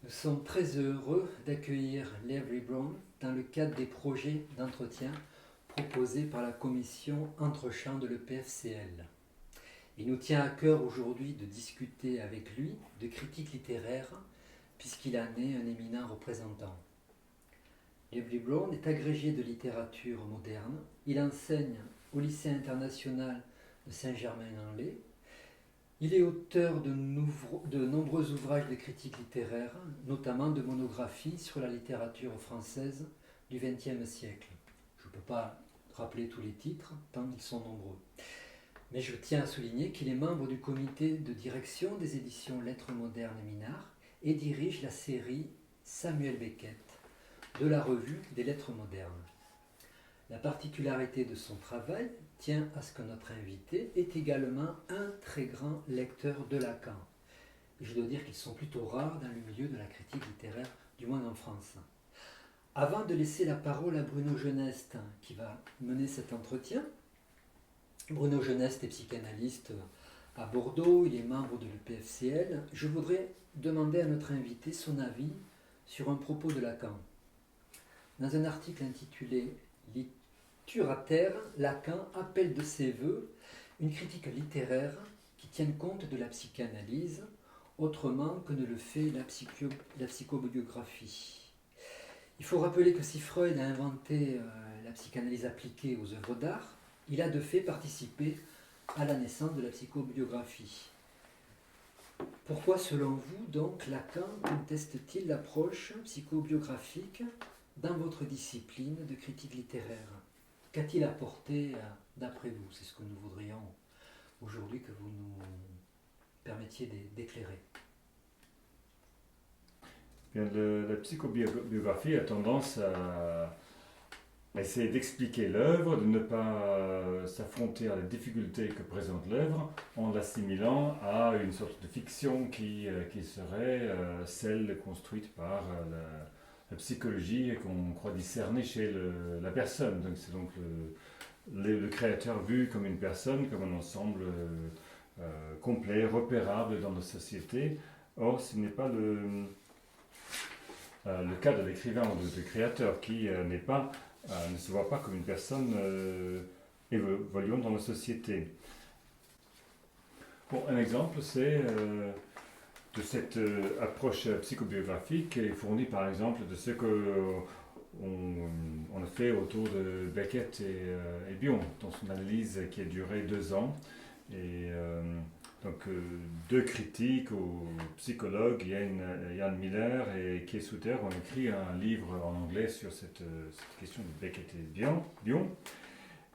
Nous sommes très heureux d'accueillir Lev Brown dans le cadre des projets d'entretien proposés par la commission Entrechamps de l'EPFCL. Il nous tient à cœur aujourd'hui de discuter avec lui de critique littéraire, puisqu'il en est un éminent représentant. Lev Brown est agrégé de littérature moderne. Il enseigne au lycée international de Saint-Germain-en-Laye. Il est auteur de nombreux ouvrages de critique littéraire, notamment de monographies sur la littérature française du XXe siècle. Je ne peux pas rappeler tous les titres, tant ils sont nombreux. Mais je tiens à souligner qu'il est membre du comité de direction des éditions Lettres modernes et Minard et dirige la série Samuel Beckett de la revue des Lettres modernes. La particularité de son travail tient à ce que notre invité est également un très grand lecteur de Lacan. Et je dois dire qu'ils sont plutôt rares dans le milieu de la critique littéraire, du moins en France. Avant de laisser la parole à Bruno Geneste, qui va mener cet entretien, Bruno Geneste est psychanalyste à Bordeaux, il est membre de l'EPFCL. Je voudrais demander à notre invité son avis sur un propos de Lacan. Dans un article intitulé Littérature à terre, Lacan appelle de ses voeux une critique littéraire qui tienne compte de la psychanalyse, autrement que ne le fait la psychobiographie. Il faut rappeler que si Freud a inventé la psychanalyse appliquée aux œuvres d'art, il a de fait participé à la naissance de la psychobiographie. Pourquoi, selon vous, donc, Lacan conteste-t-il l'approche psychobiographique dans votre discipline de critique littéraire? Qu'a-t-il apporté d'après vous? C'est ce que nous voudrions aujourd'hui que vous nous permettiez d'éclairer. Bien, la psychobiographie a tendance à essayer d'expliquer l'œuvre, de ne pas s'affronter à la difficulté que présente l'œuvre en l'assimilant à une sorte de fiction qui serait celle construite par la psychologie et qu'on croit discerner chez la personne. Donc c'est donc le créateur vu comme une personne, comme un ensemble complet, repérable dans la société. Or, ce n'est pas le cas de l'écrivain ou de créateur qui ne se voit pas comme une personne évoluant dans la société. Bon, un exemple, c'est de cette approche psychobiographique est fournie par exemple de ce qu'on a fait autour de Beckett et Bion, dans son analyse qui a duré 2 ans. Et donc 2 critiques aux psychologues, Ian Miller et Kay Souter, ont écrit un livre en anglais sur cette question de Beckett et Bion.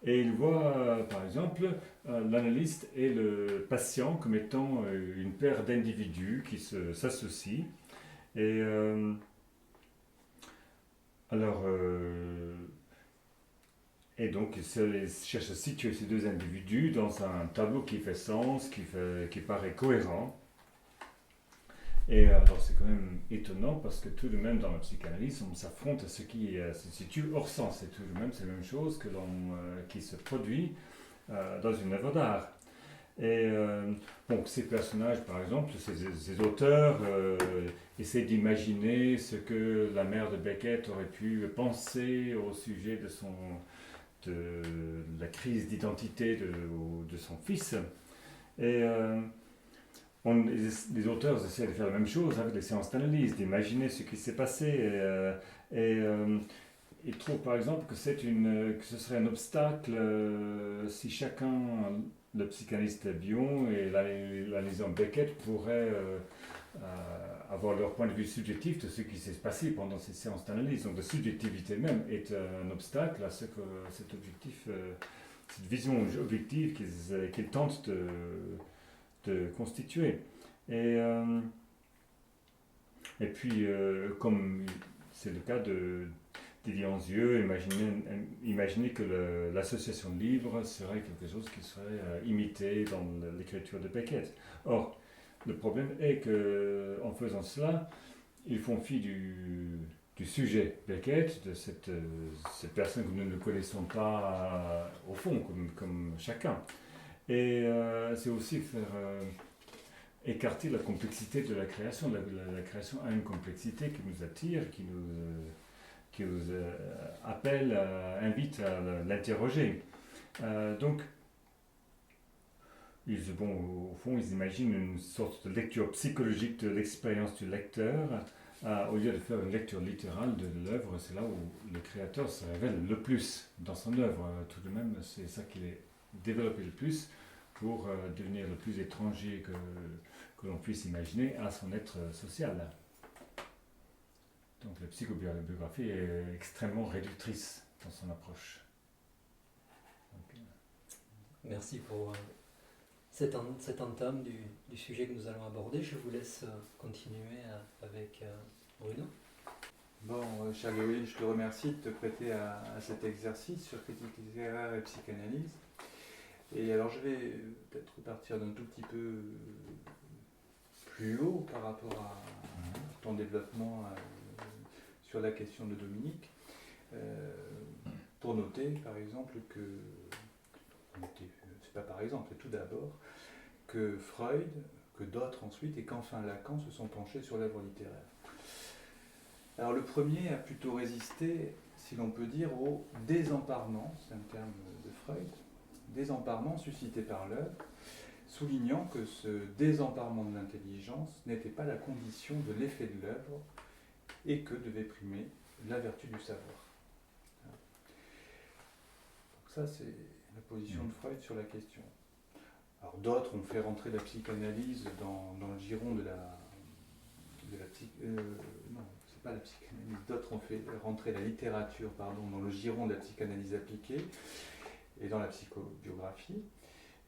Et il voit, par exemple, l'analyste et le patient comme étant une paire d'individus qui s'associent. Et alors, et donc, il cherche à situer ces 2 individus dans un tableau qui fait sens, qui paraît cohérent. Et alors, c'est quand même étonnant parce que tout de même, dans la psychanalyse, on s'affronte à ce qui se situe hors sens. Et tout de même, c'est la même chose qui se produit dans une œuvre d'art. Et bon, ces personnages, par exemple, ces auteurs essaient d'imaginer ce que la mère de Beckett aurait pu penser au sujet de la crise d'identité de son fils. Et les auteurs essaient de faire la même chose avec les séances d'analyse, d'imaginer ce qui s'est passé. Ils trouvent par exemple que ce serait un obstacle si chacun, le psychanalyste Bion et l'analysant Beckett, pourraient avoir leur point de vue subjectif de ce qui s'est passé pendant ces séances d'analyse. Donc la subjectivité même est un obstacle à ce que cet objectif, cette vision objective qu'ils tentent de constituer. Et puis, comme c'est le cas d'Élie Anzieux, imaginer que l'association de livres serait quelque chose qui serait imité dans l'écriture de Beckett. Or, le problème est qu'en faisant cela, ils font fi du sujet Beckett, de cette personne que nous ne connaissons pas au fond, comme chacun. Et c'est aussi faire écarter la complexité de la création. La création a une complexité qui nous attire, qui nous appelle, invite à l'interroger. Donc, au fond, ils imaginent une sorte de lecture psychologique de l'expérience du lecteur, au lieu de faire une lecture littérale de l'œuvre. C'est là où le créateur se révèle le plus dans son œuvre. Tout de même, c'est ça qu'il est développé le plus pour devenir le plus étranger que l'on puisse imaginer à son être social. Donc la psychobiographie est extrêmement réductrice dans son approche. Donc, Merci pour cette entame du sujet que nous allons aborder. Je vous laisse continuer avec Bruno. Bon, cher Loïc, je te remercie de te prêter à cet exercice sur critique littéraire et psychanalyse. Et alors je vais peut-être repartir d'un tout petit peu plus haut par rapport à ton développement sur la question de Dominique, pour noter par exemple c'est pas par exemple, tout d'abord, que Freud, que d'autres ensuite, et qu'enfin Lacan se sont penchés sur l'œuvre littéraire. Alors le premier a plutôt résisté, si l'on peut dire, au désemparement, c'est un terme de Freud, désemparement suscité par l'œuvre, soulignant que ce désemparement de l'intelligence n'était pas la condition de l'effet de l'œuvre et que devait primer la vertu du savoir. Donc ça, c'est la position de Freud sur la question. Alors d'autres ont fait rentrer la psychanalyse dans le giron de la non, c'est pas la psychanalyse. D'autres ont fait rentrer la littérature, dans le giron de la psychanalyse appliquée et dans la psychobiographie.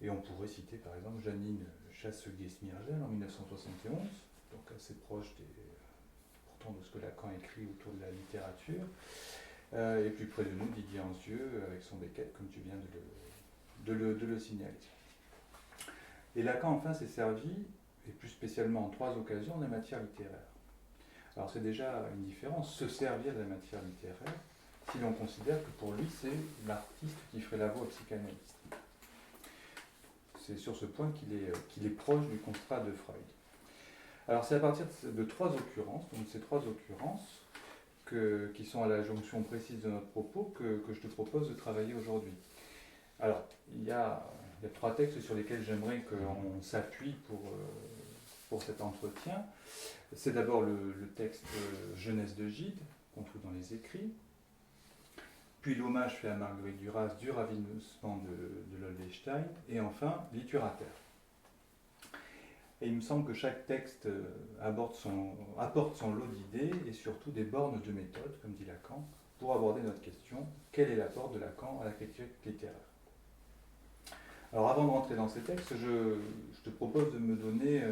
Et on pourrait citer par exemple Janine Chasseguet-Smirgel en 1971, donc assez proche pourtant de ce que Lacan écrit autour de la littérature. Et plus près de nous, Didier Anzieux avec son Beckett, comme tu viens de le signaler. Et Lacan enfin s'est servi, et plus spécialement en 3 occasions, de la matière littéraire. Alors c'est déjà une différence, se servir de la matière littéraire, si l'on considère que pour lui c'est l'artiste qui ferait la voix au psychanalyste. C'est sur ce point qu'il est proche du constat de Freud. Alors c'est à partir de 3 occurrences, donc ces 3 occurrences qui sont à la jonction précise de notre propos que je te propose de travailler aujourd'hui. Alors il y a 3 textes sur lesquels j'aimerais qu'on s'appuie pour cet entretien. C'est d'abord le texte Jeunesse de Gide, qu'on trouve dans les écrits, puis l'hommage fait à Marguerite Duras du ravissement de l'Oldestein, et enfin Litturateur. Et il me semble que chaque texte apporte son lot d'idées et surtout des bornes de méthode, comme dit Lacan, pour aborder notre question, quel est l'apport de Lacan à la critique littéraire? Alors avant de rentrer dans ces textes, je te propose de me donner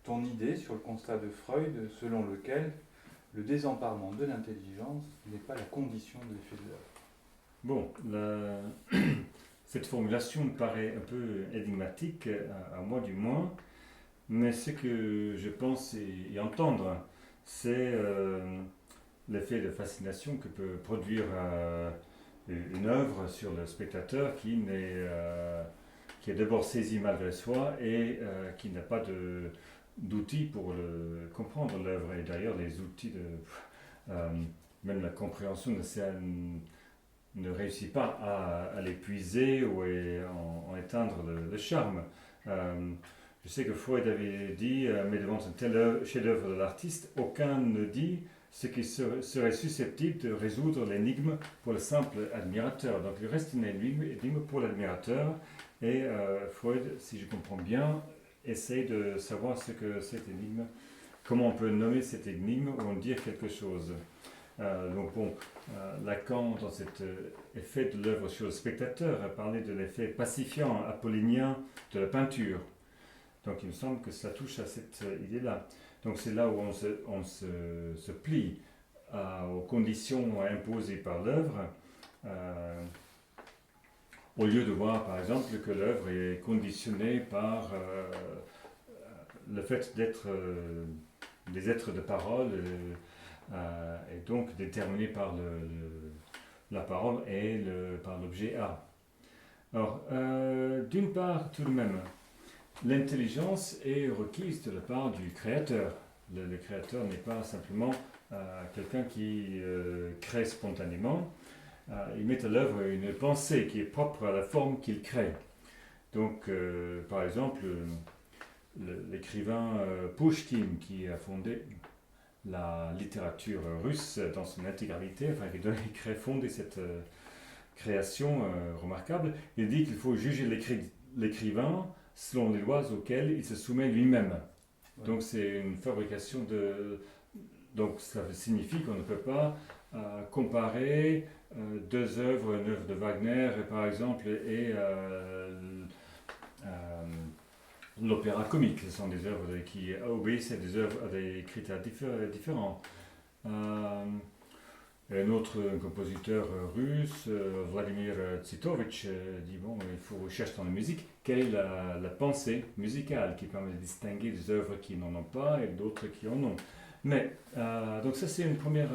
ton idée sur le constat de Freud, selon lequel le désemparement de l'intelligence n'est pas la condition de l'effet de l'œuvre. Bon, cette formulation me paraît un peu énigmatique, à moi du moins, mais ce que je pense y entendre, c'est l'effet de fascination que peut produire une œuvre sur le spectateur qui est d'abord saisi malgré soi et qui n'a pas d'outils pour comprendre l'œuvre. Et d'ailleurs, les outils même la compréhension ne réussit pas à l'épuiser ou à en éteindre le charme. Je sais que Freud avait dit, mais devant un tel chef-d'œuvre de l'artiste, aucun ne dit ce qui serait susceptible de résoudre l'énigme pour le simple admirateur. Donc il reste une énigme pour l'admirateur, et Freud, si je comprends bien, essaye de savoir ce que cette énigme, comment on peut nommer cette énigme ou en dire quelque chose. Lacan, dans cet effet de l'œuvre sur le spectateur, a parlé de l'effet pacifiant, apollinien de la peinture. Donc il me semble que ça touche à cette idée-là. Donc c'est là où on se plie aux conditions imposées par l'œuvre, au lieu de voir par exemple que l'œuvre est conditionnée par le fait d'être des êtres de parole, et donc déterminée par la parole et par l'objet A. Alors, d'une part, tout de même, l'intelligence est requise de la part du créateur. Le créateur n'est pas simplement quelqu'un qui crée spontanément. Il met à l'œuvre une pensée qui est propre à la forme qu'il crée. Donc, par exemple, l'écrivain Pouchkine, qui a fondé la littérature russe dans son intégralité, enfin, qui a fondé cette création remarquable, il dit qu'il faut juger l'écrivain selon les lois auxquelles il se soumet lui-même. Ouais. Donc, c'est une fabrication de... Donc, ça signifie qu'on ne peut pas comparer deux œuvres, une œuvre de Wagner, par exemple, et l'opéra comique. Ce sont des œuvres qui obéissent à des œuvres à des critères différents. Un autre compositeur russe, Vladimir Tsitovitch, dit bon, il faut chercher dans la musique quelle est la pensée musicale qui permet de distinguer des œuvres qui n'en ont pas et d'autres qui en ont. Mais donc ça c'est une première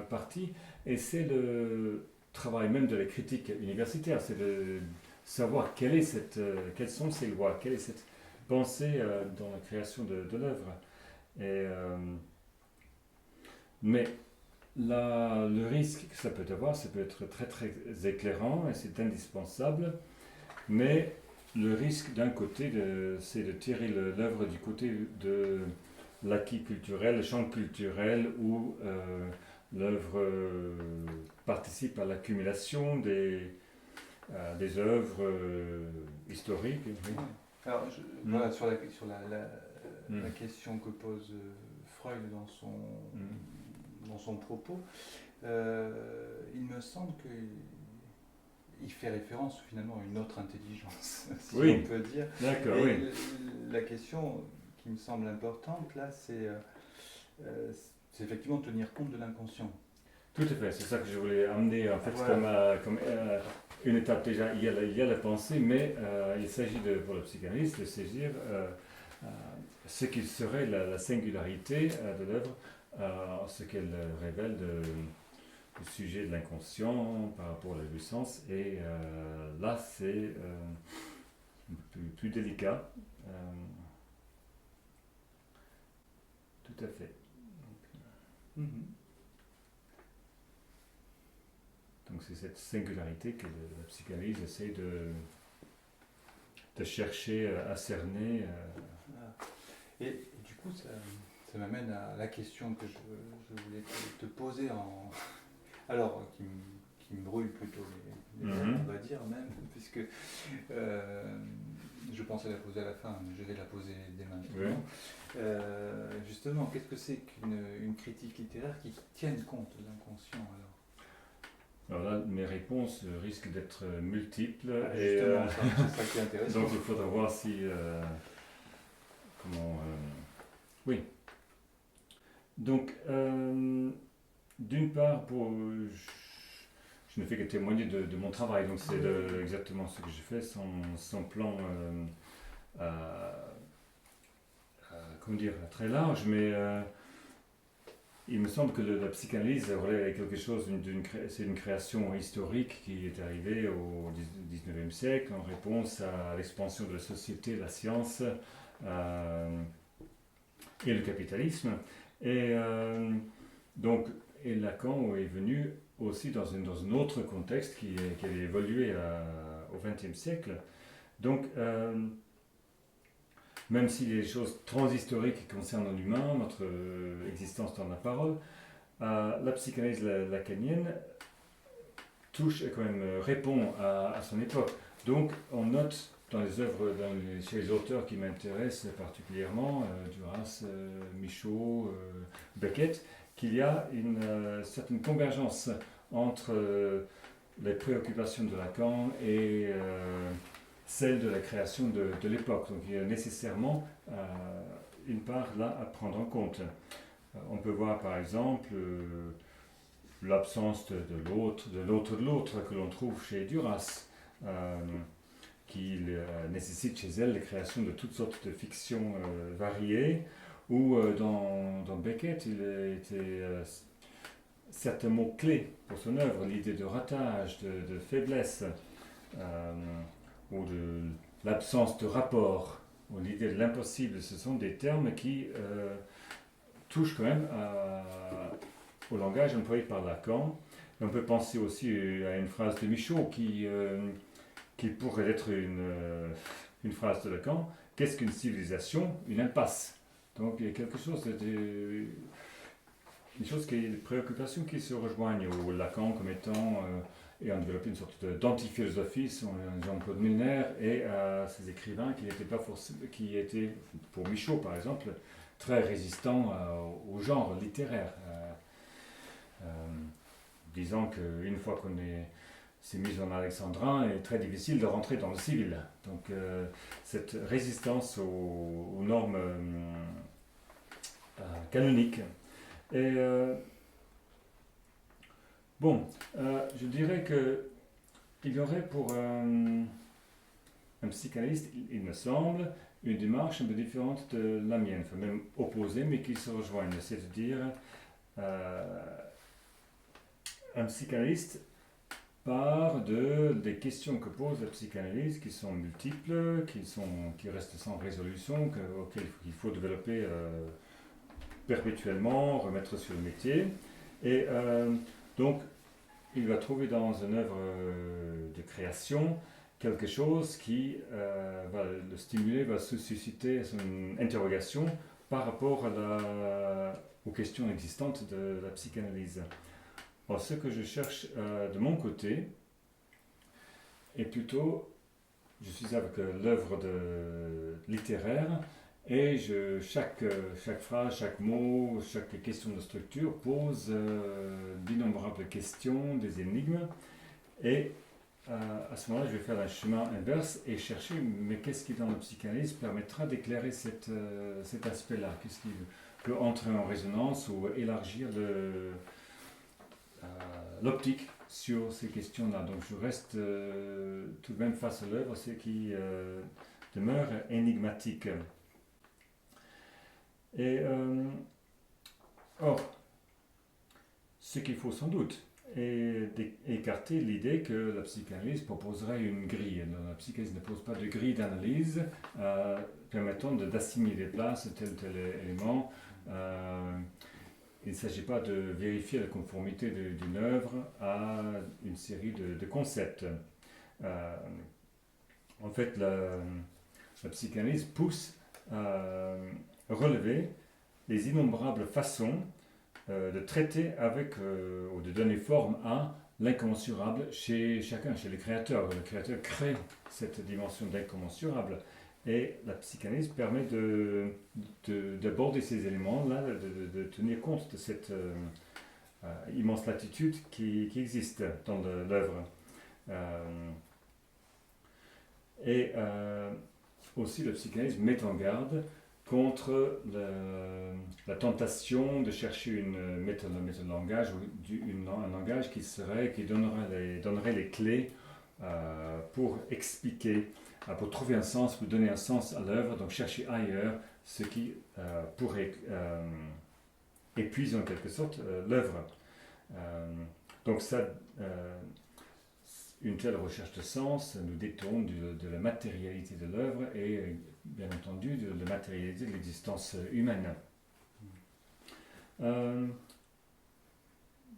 partie, et c'est le travail même de la critique universitaire, c'est de savoir quelles sont ces lois, quelle est cette pensée dans la création de l'œuvre. Mais le risque que ça peut avoir, ça peut être très très éclairant et c'est indispensable, mais le risque d'un côté, c'est de tirer l'œuvre du côté de l'acquis culturel, le champ culturel où l'œuvre participe à l'accumulation des œuvres historiques. Oui. Alors, voilà, sur la question que pose Freud dans son propos, il me semble qu'il fait référence finalement à une autre intelligence, si on peut dire. D'accord, et oui. La question qui me semble importante là, c'est effectivement tenir compte de l'inconscient. Tout à fait, c'est ça que je voulais amener en fait, voilà. comme une étape déjà. Il y a la pensée, mais il s'agit pour le psychanalyste de saisir ce qui serait la singularité de l'œuvre, ce qu'elle révèle du sujet de l'inconscient par rapport à la jouissance. Et là, c'est plus délicat. Tout à fait. Donc c'est cette singularité que la psychanalyse essaie de chercher à cerner. Et du coup, ça m'amène à la question que je voulais te poser, alors qui me brûle plutôt, on va dire même, puisque je pensais la poser à la fin, mais je vais la poser dès maintenant. Oui. Justement, qu'est-ce que c'est qu'une critique littéraire qui tienne compte de l'inconscient alors là, mes réponses risquent d'être multiples. Justement, c'est ça qui est intéressant. Donc il faudra voir si... oui. Donc, d'une part, je ne fais que témoigner de mon travail, donc c'est exactement ce que je fais sans plan, comment dire, très large, mais il me semble que la psychanalyse relève quelque chose c'est une création historique qui est arrivée au XIXe siècle en réponse à l'expansion de la société, la science et le capitalisme. Et donc, Lacan est venu aussi dans un autre contexte qui avait évolué au XXe siècle. Donc, même s'il y a des choses transhistoriques qui concernent l'humain, notre existence dans la parole, la psychanalyse lacanienne quand même répond à son époque. Donc, on note dans les œuvres, chez les auteurs qui m'intéressent particulièrement, Duras, Michaud, Beckett, qu'il y a une certaine convergence entre les préoccupations de Lacan et celle de la création de l'époque. Donc il y a nécessairement une part là à prendre en compte. On peut voir par exemple l'absence de l'autre que l'on trouve chez Duras, qui nécessite chez elle la création de toutes sortes de fictions variées, ou dans Beckett, il était certains mots clés pour son œuvre, l'idée de ratage, de faiblesse, ou de l'absence de rapport ou l'idée de l'impossible, ce sont des termes qui touchent quand même au langage employé par Lacan. Et on peut penser aussi à une phrase de Michaud qui pourrait être une phrase de Lacan. Qu'est-ce qu'une civilisation? Une impasse. Donc il y a quelque chose des préoccupations qui se rejoignent au Lacan comme étant, ayant développé une sorte d'antiphilosophie, Jean-Claude Milner, et à ces écrivains qui étaient, pour Michaud par exemple, très résistants au genre littéraire. Disant qu'une fois qu'on s'est mis en alexandrin, il est très difficile de rentrer dans le civil. Donc cette résistance aux normes canoniques. Et je dirais qu'il y aurait pour un psychanalyste, il me semble, une démarche un peu différente de la mienne, enfin même opposée, mais qui se rejoignent. C'est-à-dire, un psychanalyste part des questions que pose la psychanalyse, qui sont multiples, qui restent sans résolution, auxquelles il faut développer perpétuellement, remettre sur le métier. Et donc, il va trouver dans une œuvre de création quelque chose qui va le stimuler, va susciter une interrogation par rapport aux questions existantes de la psychanalyse. Alors, ce que je cherche de mon côté est plutôt, je suis avec l'œuvre littéraire et chaque phrase, chaque mot, chaque question de structure pose d'innombrables questions, des énigmes. Et à ce moment-là, je vais faire un chemin inverse et chercher, mais qu'est-ce qui dans la psychanalyse permettra d'éclairer cet aspect-là? Qu'est-ce qui peut entrer en résonance ou élargir l'optique sur ces questions-là. Donc je reste tout de même face à l'œuvre, ce qui demeure énigmatique. Et or, ce qu'il faut sans doute est d'écarter l'idée que la psychanalyse proposerait une grille. La psychanalyse ne pose pas de grille d'analyse permettant d'assimiler des places tel élément. Il ne s'agit pas de vérifier la conformité d'une œuvre à une série de concepts. En fait, la psychanalyse pousse à relever les innombrables façons de traiter avec, ou de donner forme à l'incommensurable chez chacun, chez le créateur. Le créateur crée cette dimension d'incommensurable. Et la psychanalyse permet d'aborder ces éléments-là, de tenir compte de cette immense latitude qui existe dans l'œuvre. Et aussi, la psychanalyse met en garde contre la tentation de chercher une méthode de langage ou un langage qui donnerait les clés pour expliquer, pour trouver un sens, pour donner un sens à l'œuvre, donc chercher ailleurs ce qui pourrait épuiser en quelque sorte l'œuvre. Donc ça, une telle recherche de sens nous détourne de la matérialité de l'œuvre et bien entendu de la matérialité de l'existence humaine.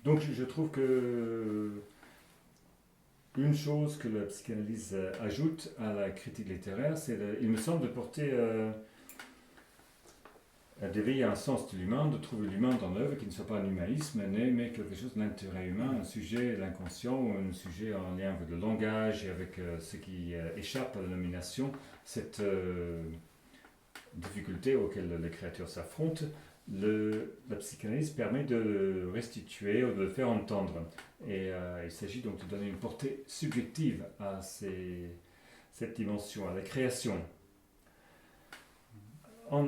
Donc je trouve que une chose que la psychanalyse ajoute à la critique littéraire, il me semble, de porter, d'éveiller un sens de l'humain, de trouver l'humain dans l'œuvre qui ne soit pas un humanisme, mais quelque chose de l'intérêt humain, un sujet, l'inconscient, ou un sujet en lien avec le langage et avec ce qui échappe à la nomination, cette difficulté auquel les créateurs s'affrontent. La psychanalyse permet de restituer ou de le faire entendre. Et il s'agit donc de donner une portée subjective à cette dimension, à la création. En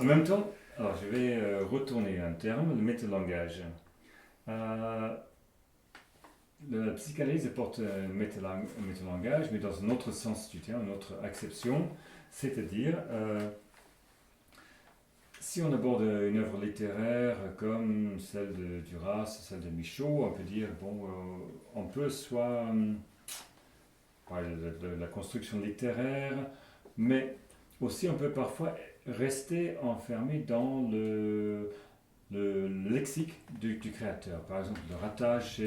même temps, alors je vais retourner un terme, le métalangage. La psychanalyse porte un métalangage, mais dans un autre sens du terme, une autre acception, c'est-à-dire si on aborde une œuvre littéraire comme celle de Duras, celle de Michaud, on peut dire, on peut soit parler de la construction littéraire, mais aussi on peut parfois rester enfermé dans le lexique du créateur. Par exemple, le ratage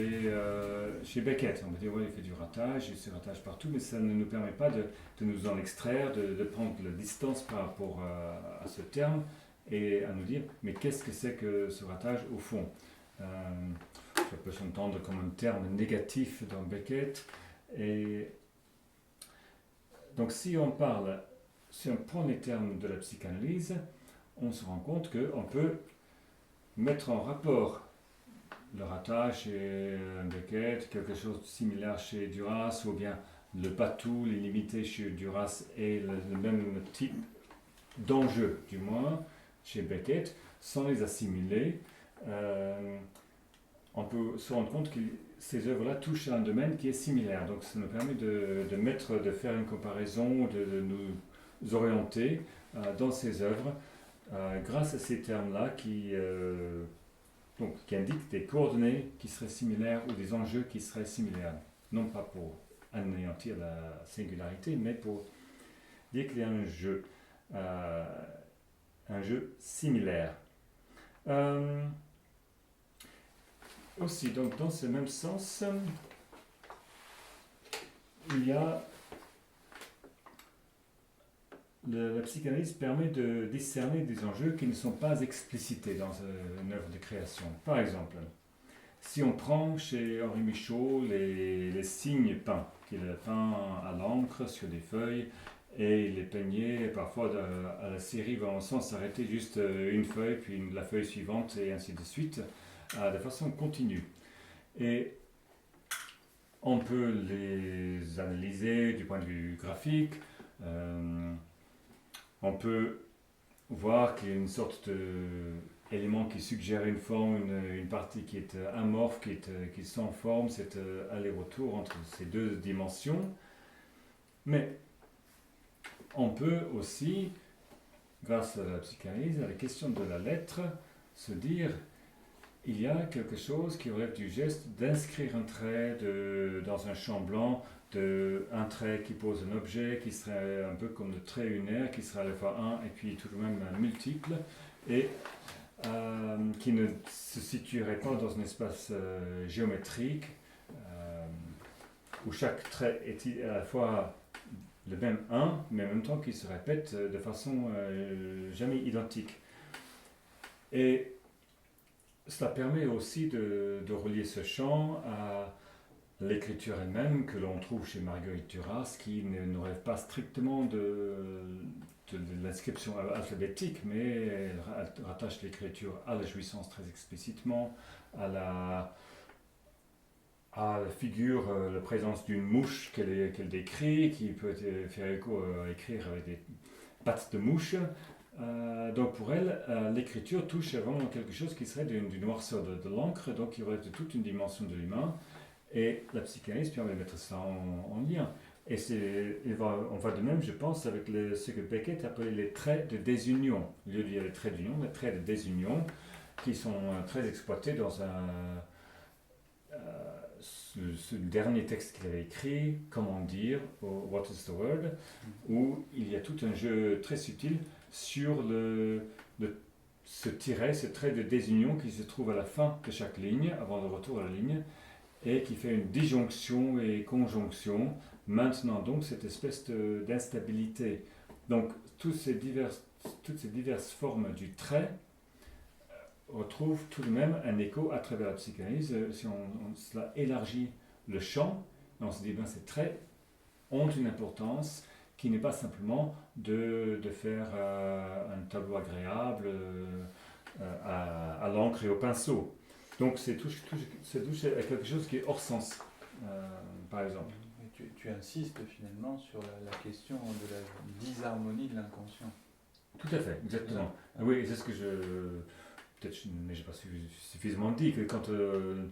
chez Beckett. On peut dire, oui, il fait du ratage, il se ratage partout, mais ça ne nous permet pas de nous en extraire, de prendre la distance par rapport à ce terme et à nous dire, mais qu'est-ce que c'est que ce ratage au fond? Ça peut s'entendre comme un terme négatif dans Beckett. Et donc si on prend les termes de la psychanalyse, on se rend compte qu'on peut mettre en rapport le ratage chez Beckett, quelque chose de similaire chez Duras, ou bien le patou, l'illimité chez Duras et le même type d'enjeu, du moins, chez Beckett, sans les assimiler. On peut se rendre compte que ces œuvres-là touchent à un domaine qui est similaire. Donc ça nous permet de faire une comparaison, de nous orienter dans ces œuvres grâce à ces termes-là qui indiquent des coordonnées qui seraient similaires ou des enjeux qui seraient similaires. Non pas pour anéantir la singularité, mais pour dire qu'il y a un jeu similaire. Aussi, donc dans ce même sens, il y a la psychanalyse permet de discerner des enjeux qui ne sont pas explicités dans une œuvre de création. Par exemple, si on prend chez Henri Michaud les signes peints, qu'il a peints à l'encre sur des feuilles, et il les peignait parfois à la série, sans s'arrêter juste une feuille, puis la feuille suivante, et ainsi de suite, de façon continue. Et on peut les analyser du point de vue graphique. On peut voir qu'il y a une sorte d'élément qui suggère une forme, une partie qui est amorphe, qui est sans forme, cet aller-retour entre ces deux dimensions. Mais on peut aussi, grâce à la psychanalyse, à la question de la lettre, se dire il y a quelque chose qui relève du geste d'inscrire un trait dans un champ blanc, un trait qui pose un objet qui serait un peu comme le trait unaire, qui serait à la fois un et puis tout de même multiple, et qui ne se situerait pas dans un espace géométrique où chaque trait est à la fois le même un, mais en même temps qui se répète de façon jamais identique. Et cela permet aussi de relier ce champ à l'écriture elle-même que l'on trouve chez Marguerite Duras, qui ne rêve pas strictement de l'inscription alphabétique, mais elle rattache l'écriture à la jouissance très explicitement, à la figure, la présence d'une mouche qu'elle décrit, qui peut faire écho à écrire avec des pattes de mouche. Donc pour elle, l'écriture touche vraiment quelque chose qui serait du noirceur de l'encre, donc qui relève de toute une dimension de l'humain, et la psychanalyse permet de mettre ça en lien. Et on va de même, je pense, avec ce que Beckett appelait les traits de désunion. Au lieu de dire les traits d'union, les traits de désunion, qui sont très exploités dans ce dernier texte qu'il avait écrit, Comment dire, What is the word, où il y a tout un jeu très subtil sur ce tiret, ce trait de désunion qui se trouve à la fin de chaque ligne, avant le retour à la ligne, et qui fait une disjonction et conjonction, maintenant donc cette espèce d'instabilité. Donc toutes ces diverses formes du trait retrouvent tout de même un écho à travers la psychanalyse. Si cela élargit le champ, on se dit que ces traits ont une importance qui n'est pas simplement de faire un tableau agréable à l'encre et au pinceau. Donc c'est touche à quelque chose qui est hors sens, par exemple. Tu insistes finalement sur la question de la disharmonie de l'inconscient. Tout à fait, exactement. Oui, c'est ce que peut-être je n'ai pas suffisamment dit, que quand le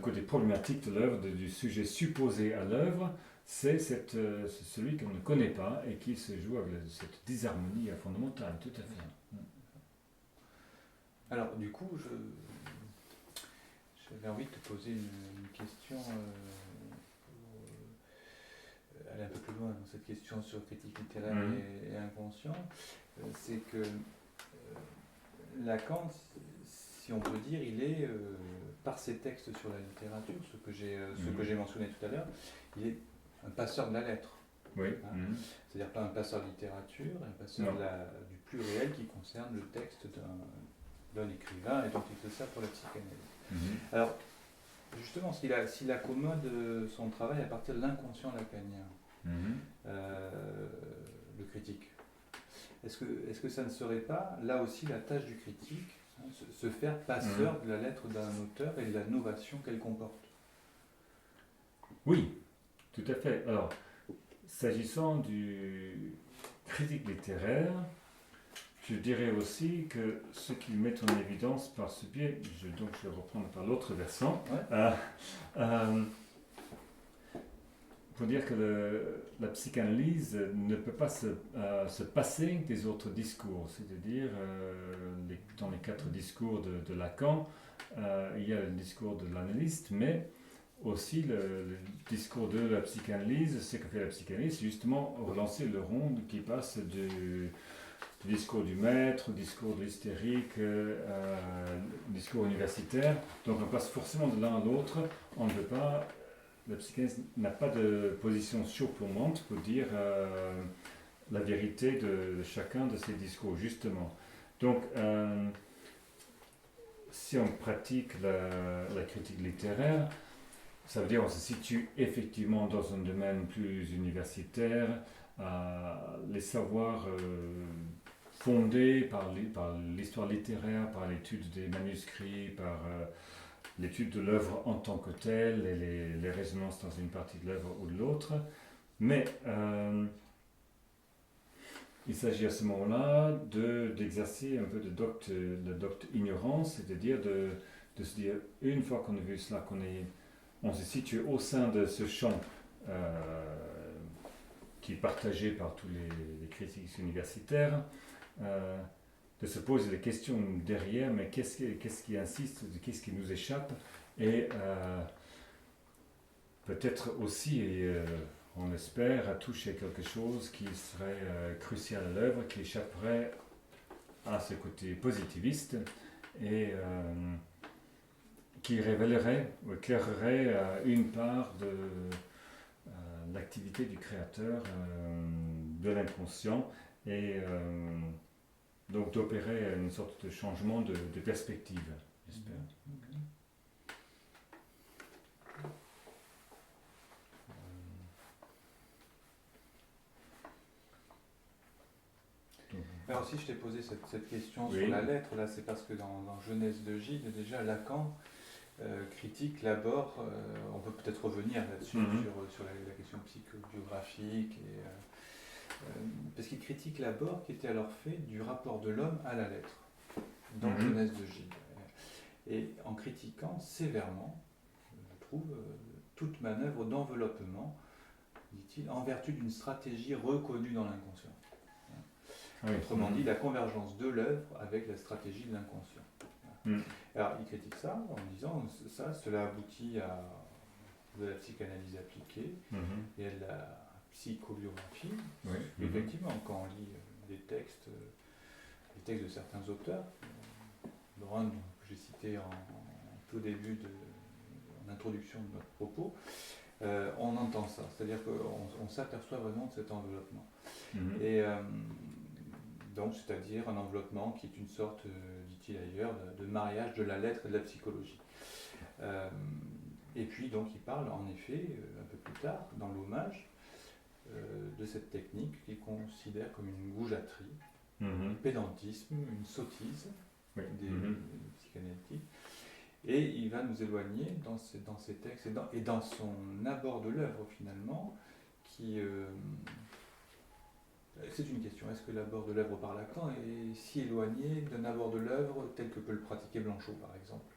côté problématique de l'œuvre, du sujet supposé à l'œuvre, c'est celui qu'on ne connaît pas et qui se joue avec cette disharmonie fondamentale, tout à fait. Alors du coup, j'avais envie de te poser une question loin dans cette question sur critique littéraire et inconscient, c'est que Lacan, si on peut dire, il est, par ses textes sur la littérature, ce que j'ai mentionné tout à l'heure, il est un passeur de la lettre. Oui. Hein. C'est-à-dire pas un passeur de littérature, un passeur du plus réel qui concerne le texte d'un écrivain et dont il se sert pour la psychanalyse. Alors, justement, s'il accommode son travail à partir de l'inconscient lacanien, le critique, est-ce que ça ne serait pas, là aussi, la tâche du critique, hein, se faire passeur de la lettre d'un auteur et de la novation qu'elle comporte? Oui, tout à fait. Alors, s'agissant du critique littéraire, je dirais aussi que ce qu'ils mettent en évidence par ce biais, donc je vais reprendre par l'autre versant, pour dire que la psychanalyse ne peut pas se passer des autres discours. C'est-à-dire, dans les 4 discours de Lacan, il y a le discours de l'analyste, mais aussi le discours de la psychanalyse. Ce que fait la psychanalyse, c'est justement relancer le rond qui passe du discours du maître, au discours de l'hystérique, discours universitaire. Donc on passe forcément de l'un à l'autre. On ne veut pas... La psychanalyse n'a pas de position surplombante pour dire la vérité de chacun de ces discours, justement. Donc, si on pratique la critique littéraire, ça veut dire qu'on se situe effectivement dans un domaine plus universitaire, les savoirs fondés par l'histoire littéraire, par l'étude des manuscrits, par l'étude de l'œuvre en tant que telle et les résonances dans une partie de l'œuvre ou de l'autre. Mais il s'agit à ce moment-là d'exercer un peu de docte ignorance, c'est-à-dire de se dire, une fois qu'on a vu cela, on se situe au sein de ce champ qui est partagé par tous les critiques universitaires, de se poser des questions derrière, mais qu'est-ce qui insiste, qu'est-ce qui nous échappe, et peut-être aussi, on espère, à toucher quelque chose qui serait crucial à l'œuvre, qui échapperait à ce côté positiviste, et qui révélerait ou éclairerait une part de l'activité du créateur, de l'inconscient, et donc d'opérer une sorte de changement de perspective, j'espère. Alors si je t'ai posé cette question sur la lettre, là c'est parce que dans Genèse de Gide, déjà Lacan critique l'abord, on peut peut-être revenir là-dessus sur la question psychobiographique, parce qu'il critique l'abord qui était alors fait du rapport de l'homme à la lettre, dans Genèse de Gide. Et en critiquant sévèrement, je trouve, toute manœuvre d'enveloppement, dit-il, en vertu d'une stratégie reconnue dans l'inconscient. Autrement dit, la convergence de l'œuvre avec la stratégie de l'inconscient. Alors, il critique ça en disant cela aboutit à de la psychanalyse appliquée et à de la psychobiographie. Effectivement, quand on lit les textes de certains auteurs, dont un que j'ai cité en tout début, en introduction de notre propos, on entend ça. C'est-à-dire qu'on s'aperçoit vraiment de cet enveloppement. Et donc, c'est-à-dire un enveloppement qui est une sorte, dit-il ailleurs, de mariage de la lettre et de la psychologie. Et puis, donc, il parle, en effet, un peu plus tard, dans l'hommage, de cette technique qu'il considère comme une goujaterie, un pédantisme, une sottise des psychanalytiques. Et il va nous éloigner dans ces textes et dans son abord de l'œuvre, finalement, qui... c'est une question. Est-ce que l'abord de l'œuvre par Lacan est si éloigné d'un abord de l'œuvre tel que peut le pratiquer Blanchot, par exemple?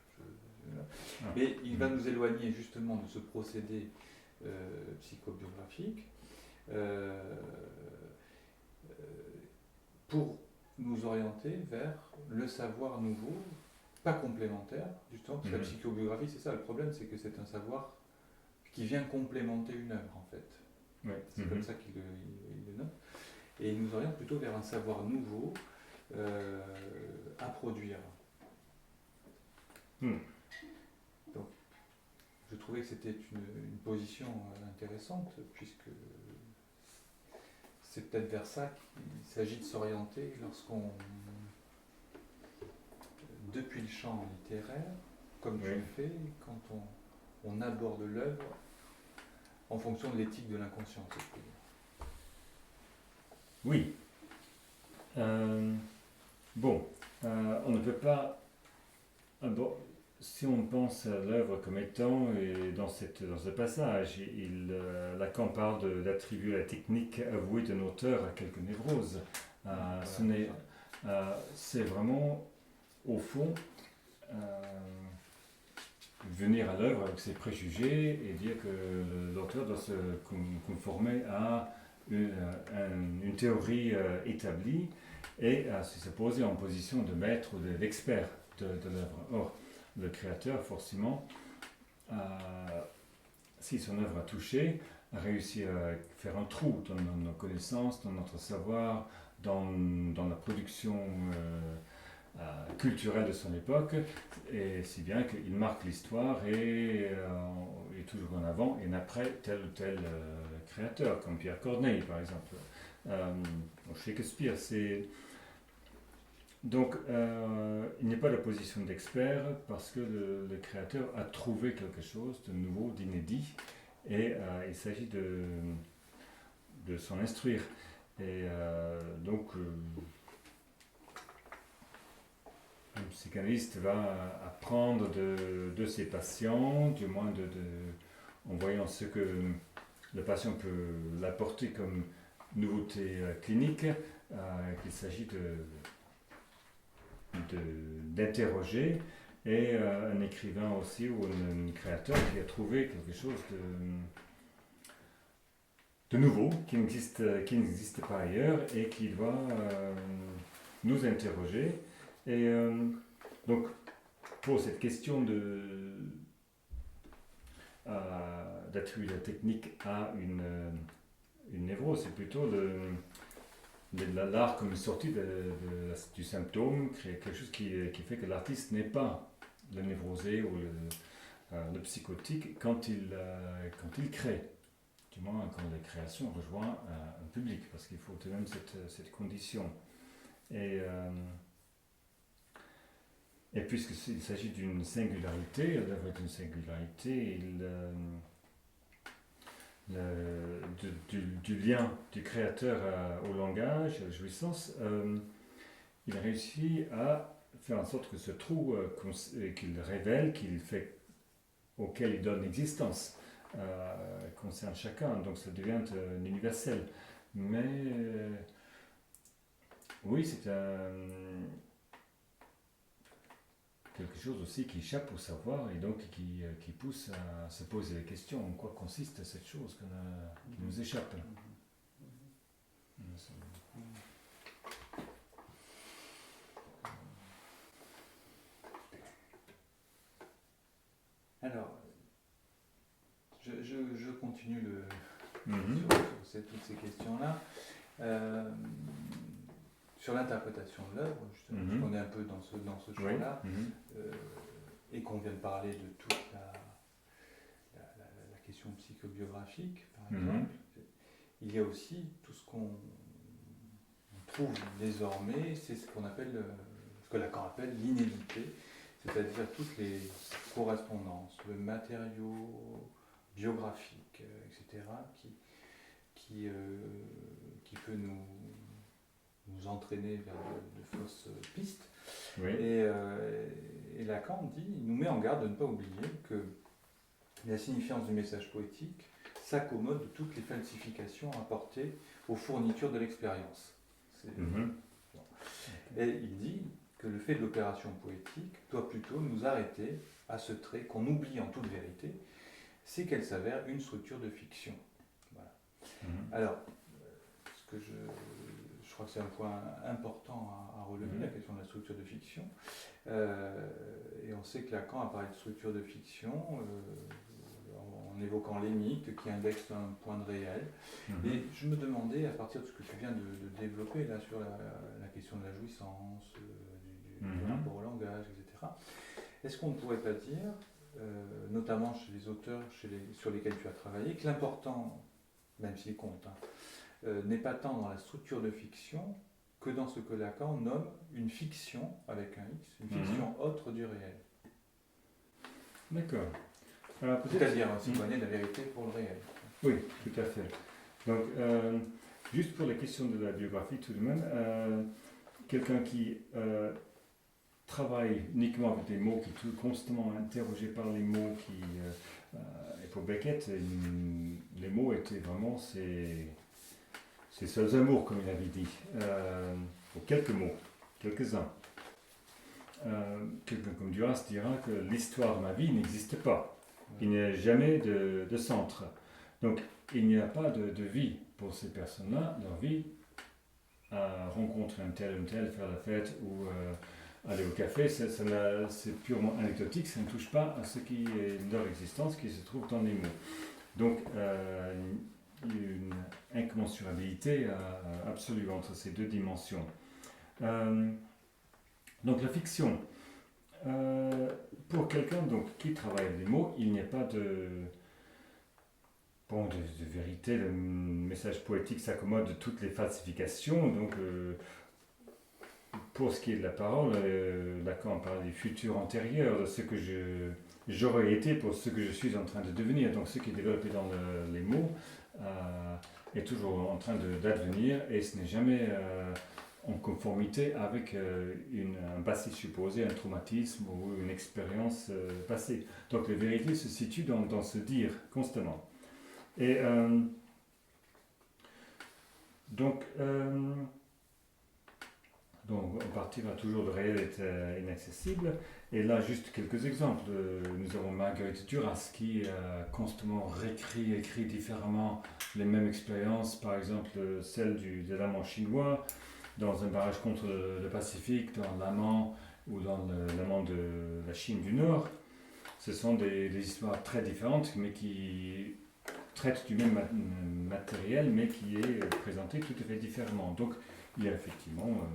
Mais il va nous éloigner justement de ce procédé psychobiographique pour nous orienter vers le savoir nouveau, pas complémentaire, justement, parce que la psychobiographie, c'est ça, le problème, c'est que c'est un savoir qui vient complémenter une œuvre, en fait. Ouais. C'est comme ça qu'il le note. Et il nous oriente plutôt vers un savoir nouveau à produire. Mm. Donc, je trouvais que c'était une position intéressante, puisque c'est peut-être vers ça qu'il s'agit de s'orienter lorsqu'on, depuis le champ littéraire, comme je Oui. le fais, quand on aborde l'œuvre en fonction de l'éthique de l'inconscient. si je peux dire. Oui. Bon, on ne peut pas. Bon, si on pense à l'œuvre comme étant, et dans ce passage, Lacan parle d'attribuer la technique avouée d'un auteur à quelque névrose. C'est vraiment, au fond, venir à l'œuvre avec ses préjugés et dire que l'auteur doit se conformer à une théorie établie et à se poser en position de maître ou d'expert de l'œuvre. Or, le créateur, forcément, si son œuvre a touché, a réussi à faire un trou dans nos connaissances, dans notre savoir, dans la production culturelle de son époque, et si bien qu'il marque l'histoire et est toujours en avant et après tel ou tel créateur, comme Pierre Corneille par exemple. Shakespeare, c'est... Donc, il n'y a pas de position d'expert parce que le créateur a trouvé quelque chose de nouveau, d'inédit, et il s'agit de s'en instruire. Et donc, un psychanalyste va apprendre de ses patients, du moins en voyant ce que le patient peut l'apporter comme nouveauté clinique, qu'il s'agit d'interroger, et un écrivain aussi ou un créateur qui a trouvé quelque chose de nouveau qui n'existe pas ailleurs et qui doit nous interroger. Et donc pour cette question d'attribuer la technique à une névrose, c'est plutôt l'art comme une sortie du symptôme, créer quelque chose qui fait que l'artiste n'est pas le névrosé ou le psychotique quand il crée. Du moins quand la création rejoint un public, parce qu'il faut tout de même cette condition. Et puisqu'il s'agit d'une singularité, l'œuvre est une singularité, du lien du créateur au langage, à la jouissance, il réussit à faire en sorte que ce trou qu'il révèle, auquel il donne existence, concerne chacun, donc ça devient universel. Mais oui, c'est quelque chose aussi qui échappe au savoir et donc qui pousse à se poser la question en quoi consiste cette chose qui nous échappe. Alors, je continue Mhm. sur toutes ces questions-là. Sur l'interprétation de l'œuvre, justement, Mhm. parce qu'on est un peu dans ce champ-là, Oui. Mhm. et qu'on vient de parler de toute la question psychobiographique, par Mhm. exemple, il y a aussi tout ce qu'on trouve désormais, c'est ce qu'on appelle, ce que Lacan appelle l'inédité, c'est-à-dire toutes les correspondances, le matériau biographique, etc., qui peut nous entraîner vers de fausses pistes. Oui. Et Lacan il nous met en garde de ne pas oublier que la signifiance du message poétique s'accommode de toutes les falsifications apportées aux fournitures de l'expérience. Mhm. Et il dit que le fait de l'opération poétique doit plutôt nous arrêter à ce trait qu'on oublie en toute vérité, c'est qu'elle s'avère une structure de fiction. Voilà. Mhm. Alors, ce que je crois que c'est un point important à relever, la question de la structure de fiction. Et on sait que Lacan a parlé de structure de fiction en en évoquant les mythes qui indexent un point de réel. Et je me demandais, à partir de ce que tu viens de développer là sur la question de la jouissance, du rapport au langage, etc., est-ce qu'on ne pourrait pas dire, notamment chez les auteurs sur lesquels tu as travaillé, que l'important, même s'il compte, n'est pas tant dans la structure de fiction que dans ce que Lacan nomme une fiction, avec un X, une fiction autre du réel. D'accord. C'est-à-dire s'éloigner de la vérité pour le réel. Oui, tout à fait. Donc, juste pour la question de la biographie, tout de même, quelqu'un qui travaille uniquement avec des mots, qui est constamment interrogé par les mots, et pour Beckett, les mots étaient vraiment ses seuls amours, comme il avait dit, pour quelques mots, quelques-uns. Quelqu'un comme Duras dira que l'histoire de ma vie n'existe pas. Il n'y a jamais de centre. Donc, il n'y a pas de vie pour ces personnes-là. Leur vie, rencontrer un tel, faire la fête ou aller au café, c'est purement anecdotique, ça ne touche pas à ce qui est leur existence, qui se trouve dans les mots. Donc, une incommensurabilité absolue entre ces deux dimensions. Donc, la fiction. Pour quelqu'un qui travaille avec les mots, il n'y a pas de vérité. Le message poétique s'accommode de toutes les falsifications. Donc, pour ce qui est de la parole, Lacan parle des futurs antérieurs, de ce que j'aurais été pour ce que je suis en train de devenir. Donc, ce qui est développé dans les mots est toujours en train d'advenir et ce n'est jamais en conformité avec un passé supposé, un traumatisme ou une expérience passée. Donc la vérité se situe dans ce dire constamment. Et donc on partira toujours, le réel est inaccessible. Et là, juste quelques exemples. Nous avons Marguerite Duras qui a constamment écrit différemment les mêmes expériences, par exemple celle de l'amant chinois, dans un barrage contre le Pacifique, dans l'amant ou dans l'amant de la Chine du Nord. Ce sont des histoires très différentes, mais qui traitent du même matériel, mais qui est présenté tout à fait différemment. Donc, il y a effectivement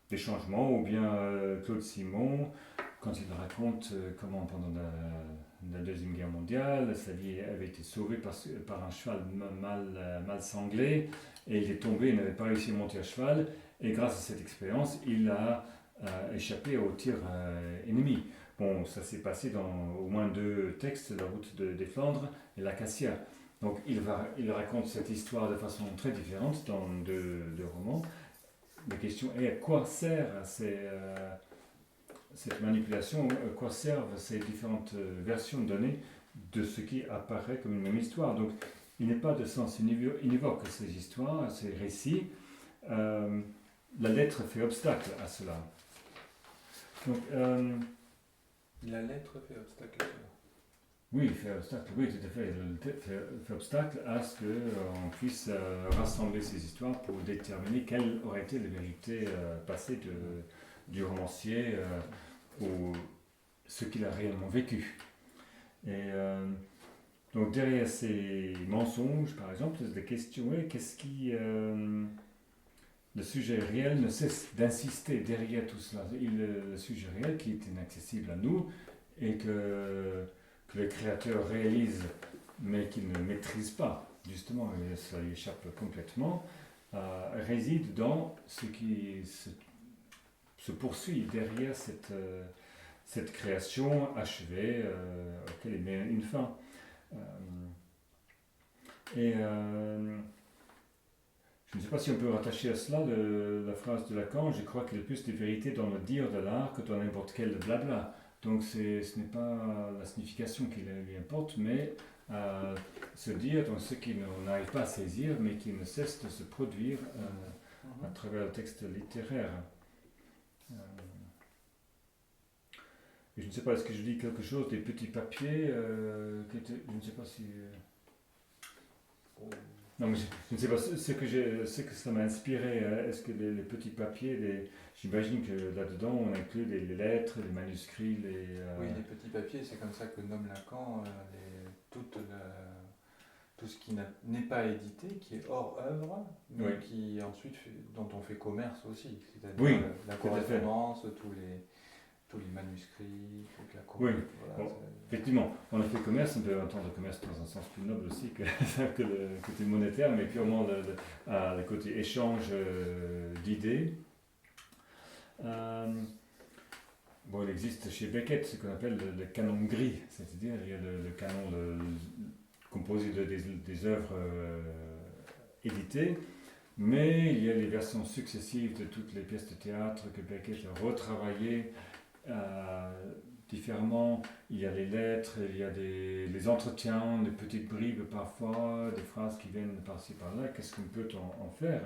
des changements, ou bien Claude Simon, quand il raconte comment pendant la Deuxième Guerre mondiale, sa vie avait été sauvée par un cheval mal sanglé, et il est tombé, il n'avait pas réussi à monter à cheval, et grâce à cette expérience, il a échappé au tir ennemi. Bon, ça s'est passé dans au moins 2 textes, La route des Flandres et l'Acacia. Donc il raconte cette histoire de façon très différente dans 2 romans. La question est à quoi sert cette manipulation, à quoi servent ces différentes versions données de ce qui apparaît comme une même histoire. Donc il n'est pas de sens univoque à ces histoires, à ces récits. La lettre fait obstacle à cela. Donc, la lettre fait obstacle à cela. Oui, fait obstacle, oui, tout à fait. Fait obstacle à ce qu'on puisse rassembler ces histoires pour déterminer quelle aurait été la vérité passée du romancier ou ce qu'il a réellement vécu. Et donc derrière ces mensonges, par exemple, la question est qu'est-ce qui... le sujet réel ne cesse d'insister derrière tout cela. Le sujet réel qui est inaccessible à nous et que le créateur réalise mais qu'il ne maîtrise pas, justement, et ça lui échappe complètement, réside dans ce qui se poursuit derrière cette création achevée auquel il met une fin. Je ne sais pas si on peut rattacher à cela la phrase de Lacan, je crois qu'il y a plus de vérité dans le dire de l'art que dans n'importe quel blabla. Donc ce n'est pas la signification qui lui importe, mais se dire dans ce qui n'arrive pas à saisir, mais qui ne cesse de se produire à travers le texte littéraire. Et je ne sais pas, est-ce que je dis quelque chose des petits papiers je ne sais pas si... Non, mais je ne sais pas ce que ça m'a inspiré. Est-ce que les petits papiers, j'imagine que là-dedans on inclut les lettres, les manuscrits, Oui, les petits papiers, c'est comme ça que nomme Lacan tout ce qui n'est pas édité, qui est hors œuvre, mais Oui. qui ensuite dont on fait commerce aussi, c'est-à-dire Oui, la tout à fait. correspondance, tous les manuscrits, toute la Oui. voilà, Bon, effectivement, on a fait commerce, on peut entendre commerce dans un sens plus noble aussi que, que le côté monétaire, mais purement le côté échange d'idées. Bon, il existe chez Beckett ce qu'on appelle le canon gris, c'est-à-dire il y a le canon composé des œuvres éditées, mais il y a les versions successives de toutes les pièces de théâtre que Beckett a retravaillées différemment. Il y a les lettres, il y a les entretiens, des petites bribes parfois, des phrases qui viennent par-ci par-là. Qu'est-ce qu'on peut en faire?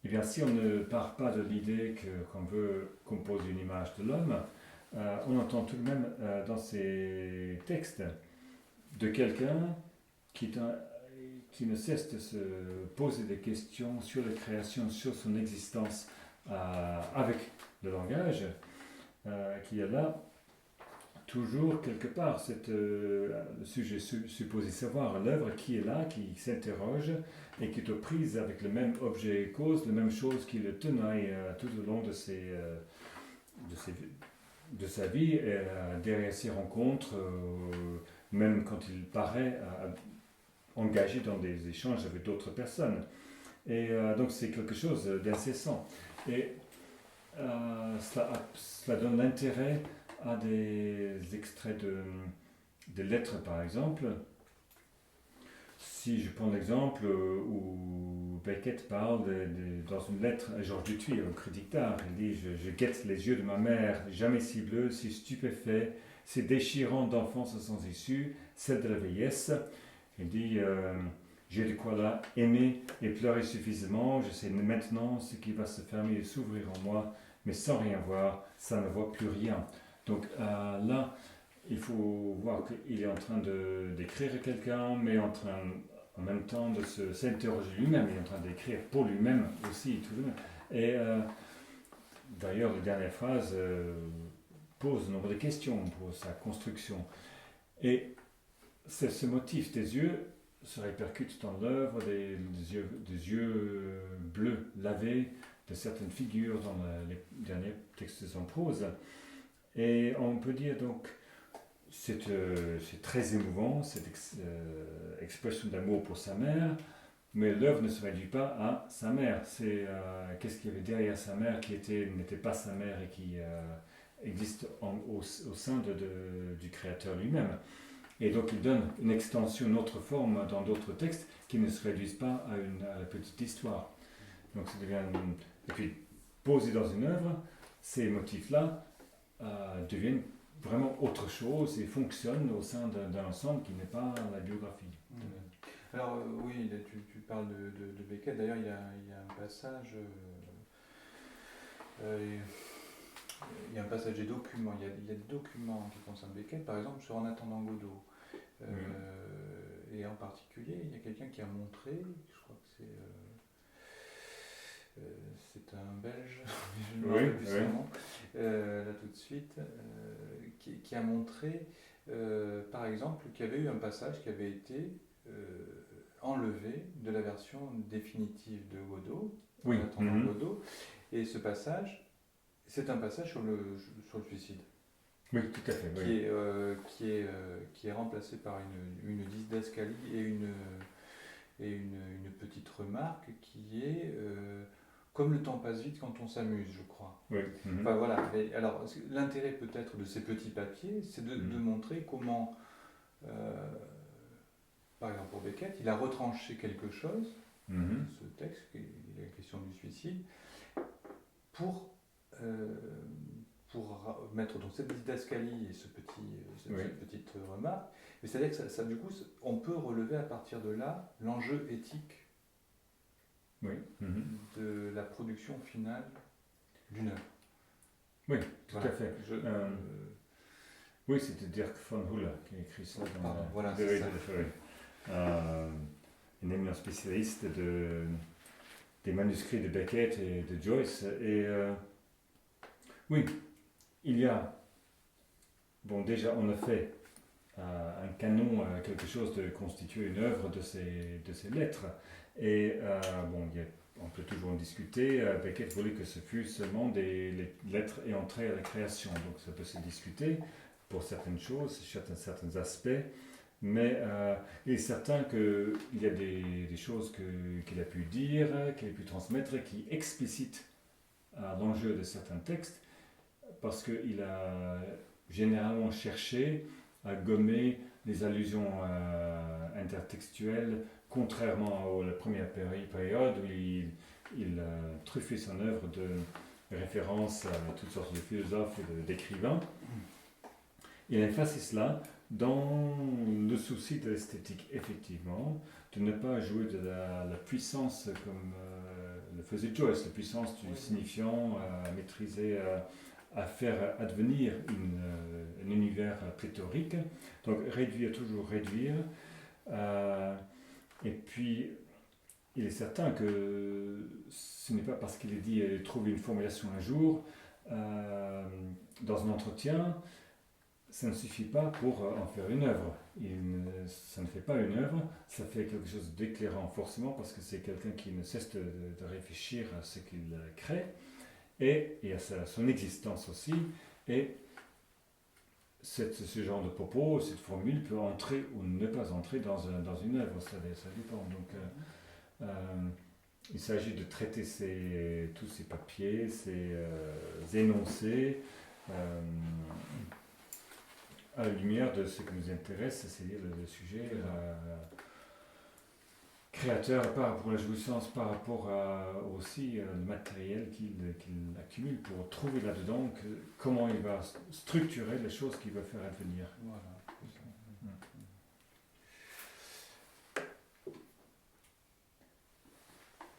Eh bien, si on ne part pas de l'idée qu'on veut composer une image de l'homme, on entend tout de même dans ces textes de quelqu'un qui ne cesse de se poser des questions sur la création, sur son existence avec le langage, qui est là toujours quelque part, le sujet supposé savoir, l'œuvre qui est là, qui s'interroge et qui est aux prises avec le même objet et cause, la même chose qui le tenaille tout au long de sa vie, derrière ses rencontres, même quand il paraît engagé dans des échanges avec d'autres personnes. Et donc c'est quelque chose d'incessant. Et cela donne l'intérêt à des extraits de lettres, par exemple. Si je prends l'exemple où Beckett parle dans une lettre à Georges Dutuit, au critique d'art, il dit je guette les yeux de ma mère, jamais si bleus, si stupéfaits, si déchirants d'enfance sans issue, celle de la vieillesse. Il dit j'ai de quoi là aimer et pleurer suffisamment, je sais maintenant ce qui va se fermer et s'ouvrir en moi, mais sans rien voir, ça ne voit plus rien. Donc là, il faut voir qu'il est en train d'écrire à quelqu'un, mais en même temps de s'interroger lui-même, il est en train d'écrire pour lui-même aussi, tout de même. Et d'ailleurs, la dernière phrase pose un nombre de questions pour sa construction. Et ce motif des yeux se répercute dans l'œuvre des yeux bleus lavés de certaines figures dans les derniers textes en prose. Et on peut dire donc, c'est très émouvant, cette expression d'amour pour sa mère, mais l'œuvre ne se réduit pas à sa mère. C'est qu'est-ce qu'il y avait derrière sa mère qui n'était pas sa mère et qui existe au sein du créateur lui-même. Et donc il donne une extension, une autre forme dans d'autres textes qui ne se réduisent pas à la petite histoire. Donc ça devient, et puis posé dans une œuvre, ces motifs-là deviennent vraiment autre chose et fonctionnent au sein d'un ensemble qui n'est pas la biographie. Alors oui, tu parles de Beckett, d'ailleurs il y a un passage, il y a un passage des documents, il y a des documents qui concernent Beckett, par exemple sur En attendant Godot. Et en particulier, il y a quelqu'un qui a montré, je crois que c'est un Belge, je ne me rappelle plus son nom, là tout de suite, qui a montré, par exemple, qu'il y avait eu un passage qui avait été enlevé de la version définitive de Godot, En attendant Godot, et ce passage, c'est un passage sur le suicide. Oui, tout à fait. Qui est remplacé par une didascalie et une petite remarque qui est comme le temps passe vite quand on s'amuse, je crois. Oui. Enfin voilà. Et alors l'intérêt peut-être de ces petits papiers, c'est de montrer comment, par exemple pour Beckett, il a retranché quelque chose, ce texte, il est la question du suicide, pour mettre donc cette didascalie et cette petite remarque, mais c'est-à-dire que ça, du coup, on peut relever à partir de là l'enjeu éthique de la production finale d'une œuvre. Oui, tout à fait. Oui, c'était Dirk von Huller qui a écrit ça dans voilà, c'est ça. un éminent spécialiste des manuscrits de Beckett et de Joyce. Et oui, il y a, bon déjà on a fait un canon, quelque chose de constituer une œuvre de ces lettres. Et bon, on peut toujours en discuter. Beckett voulait que ce fût seulement les lettres ayant trait à la création. Donc ça peut se discuter pour certaines choses, certains aspects. Mais il est certain qu'il y a des choses qu'il a pu dire, qu'il a pu transmettre, qui explicitent l'enjeu de certains textes, parce qu'il a généralement cherché à gommer les allusions intertextuelles, contrairement à la première période où il truffait son œuvre de références à toutes sortes de philosophes et d'écrivains. Il a effacé cela dans le souci de l'esthétique, effectivement, de ne pas jouer de la puissance comme le faisait Joyce, la puissance du signifiant à maîtriser, à faire advenir un univers pléthorique. Donc réduire, toujours réduire. Et puis, il est certain que ce n'est pas parce qu'il est dit trouver une formulation un jour dans un entretien, ça ne suffit pas pour en faire une œuvre. Ça ne fait pas une œuvre, ça fait quelque chose d'éclairant forcément parce que c'est quelqu'un qui ne cesse de réfléchir à ce qu'il crée et à son existence aussi. Et ce genre de propos, cette formule peut entrer ou ne pas entrer dans une œuvre, ça dépend. Donc, il s'agit de traiter tous ces papiers, ces énoncés, à la lumière de ce qui nous intéresse, c'est-à-dire le sujet créateur par rapport à la jouissance, par rapport aussi le matériel qu'il accumule pour trouver là-dedans comment il va structurer les choses qu'il va faire advenir. Voilà.